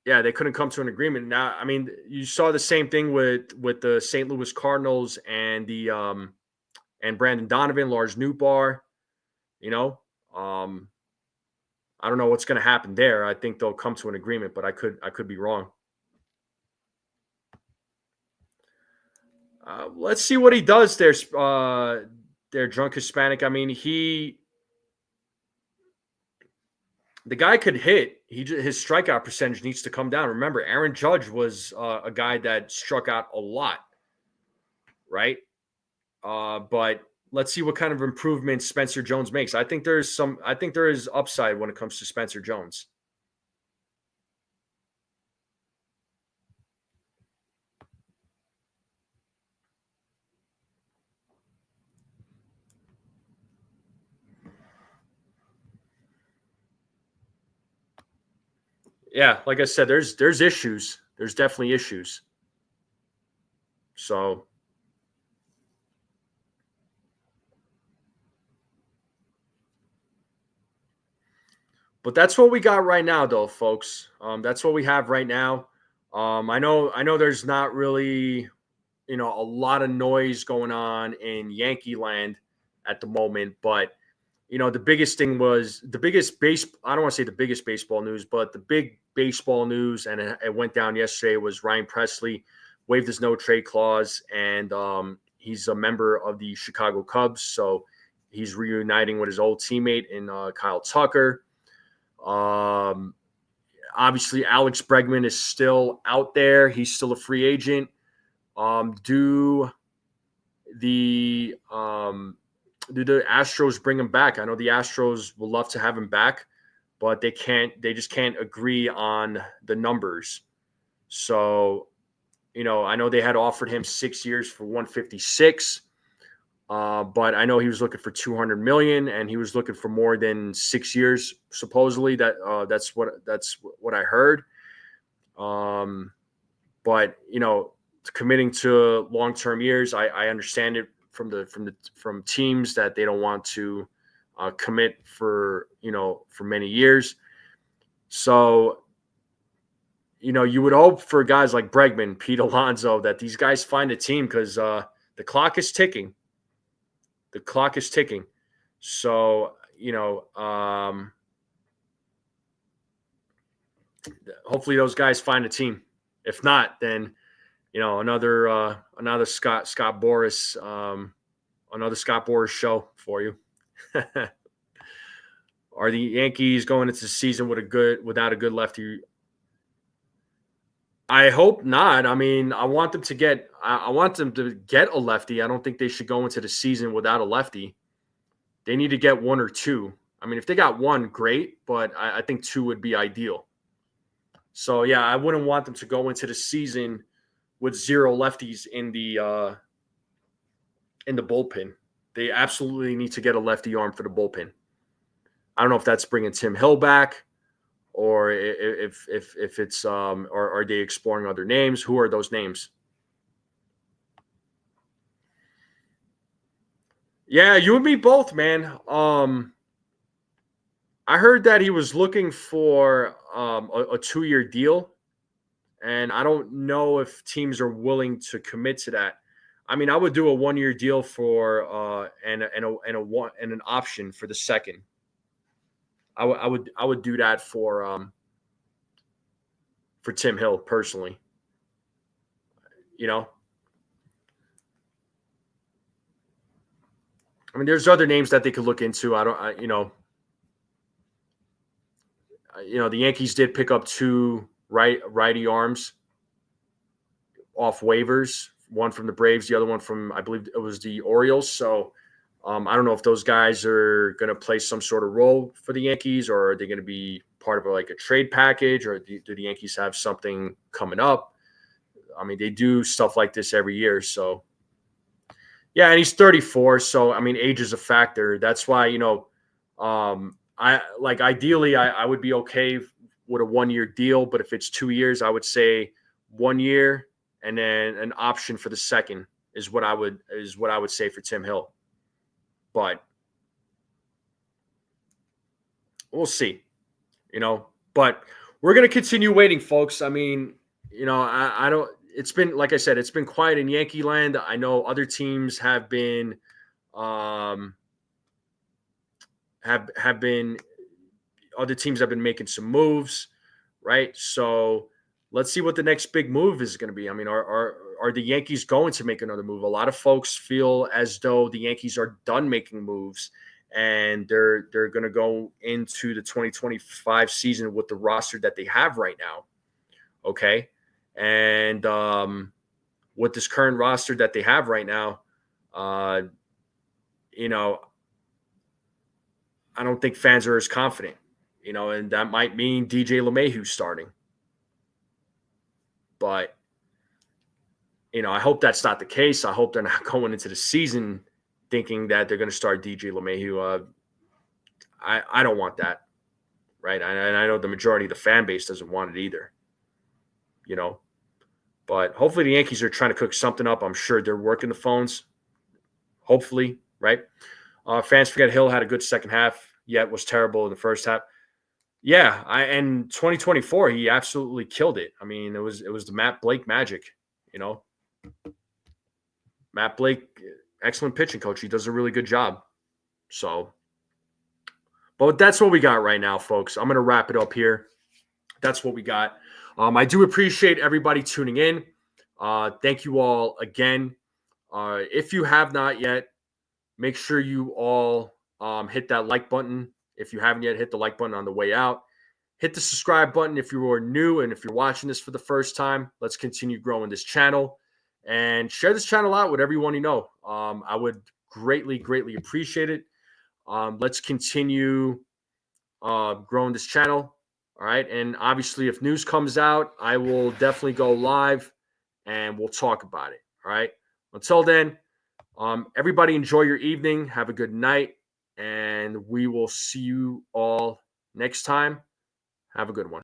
Yeah, they couldn't come to an agreement. Now, I mean, you saw the same thing with the St. Louis Cardinals and the and Brandon Donovan, Lars Nootbaar. I don't know what's going to happen there. I think they'll come to an agreement, but I could be wrong. Let's see what he does there. There, drunk Hispanic. I mean, the guy could hit. His strikeout percentage needs to come down. Remember, Aaron Judge was a guy that struck out a lot, right? But let's see what kind of improvements Spencer Jones makes. I think there is upside when it comes to Spencer Jones. Yeah, like I said, there's issues. There's definitely issues. So But that's what we got right now, though, folks. That's what we have right now. I know there's not really, a lot of noise going on in Yankee land at the moment, but the biggest thing was the biggest I don't want to say the biggest baseball news, but the big baseball news, and it went down yesterday, was Ryan Presley waived his no trade clause, and he's a member of the Chicago Cubs, so he's reuniting with his old teammate in Kyle Tucker. Obviously, Alex Bregman is still out there. He's still a free agent. Do the Astros bring him back? I know the Astros will love to have him back, but they just can't agree on the numbers. So, I know they had offered him 6 years for 156. But I know he was looking for $200 million, and he was looking for more than 6 years. Supposedly, that's what I heard. But committing to long-term years, I understand it from teams that they don't want to commit for many years. So you would hope for guys like Bregman, Pete Alonso, that these guys find a team, because the clock is ticking. The clock is ticking. So, hopefully those guys find a team. If not, then, another Scott Boras, another Scott Boras show for you. Are the Yankees going into the season without a good lefty? I hope not. I mean, I want them to get a lefty. I don't think they should go into the season without a lefty. They need to get one or two. I mean, if they got one, great, but I think two would be ideal. So, yeah, I wouldn't want them to go into the season with zero lefties in the bullpen. They absolutely need to get a lefty arm for the bullpen. I don't know if that's bringing Tim Hill back, or if it's or are they exploring other names? Who are those names? Yeah, you and me both, man. I heard that he was looking for a 2-year deal, and I don't know if teams are willing to commit to that. I mean, I would do a 1-year deal for and an option for the second. I would do that for Tim Hill personally. I mean, there's other names that they could look into. The Yankees did pick up two righty arms off waivers. One from the Braves, the other one from, I believe it was the Orioles. So I don't know if those guys are going to play some sort of role for the Yankees, or are they going to be part of a trade package, or do the Yankees have something coming up? I mean, they do stuff like this every year. So, yeah, and he's 34. So, I mean, age is a factor. That's why, ideally I would be okay with a 1-year deal, but if it's 2 years, I would say 1 year and then an option for the second is what I would say for Tim Hill. But we'll see, but we're going to continue waiting, folks. I mean, I don't, it's been, like I said, it's been quiet in Yankee land. I know other teams have been, other teams have been making some moves, right? So let's see what the next big move is going to be. I mean, are the Yankees going to make another move? A lot of folks feel as though the Yankees are done making moves, and they're going to go into the 2025 season with the roster that they have right now. Okay. And with this current roster that they have right now, I don't think fans are as confident, and that might mean DJ LeMahieu starting. But, I hope that's not the case. I hope they're not going into the season thinking that they're going to start DJ LeMahieu. I don't want that, right? And I know the majority of the fan base doesn't want it either, But hopefully the Yankees are trying to cook something up. I'm sure they're working the phones. Hopefully, right? Fans forget Hill had a good second half, yet was terrible in the first half. Yeah, and 2024 he absolutely killed it. I mean, it was the Matt Blake magic, you know. Matt Blake, excellent pitching coach. He does a really good job. So, but that's what we got right now, folks. I'm going to wrap it up here. That's what we got. I do appreciate everybody tuning in. Thank you all again. If you have not yet, make sure you all hit that like button. If you haven't yet, hit the like button on the way out. Hit the subscribe button if you are new, and if you're watching this for the first time, let's continue growing this channel and share this channel out with everyone you know. I would greatly, greatly appreciate it. Let's continue growing this channel. All right. And obviously, if news comes out, I will definitely go live and we'll talk about it. All right. Until then, everybody enjoy your evening. Have a good night. And we will see you all next time. Have a good one.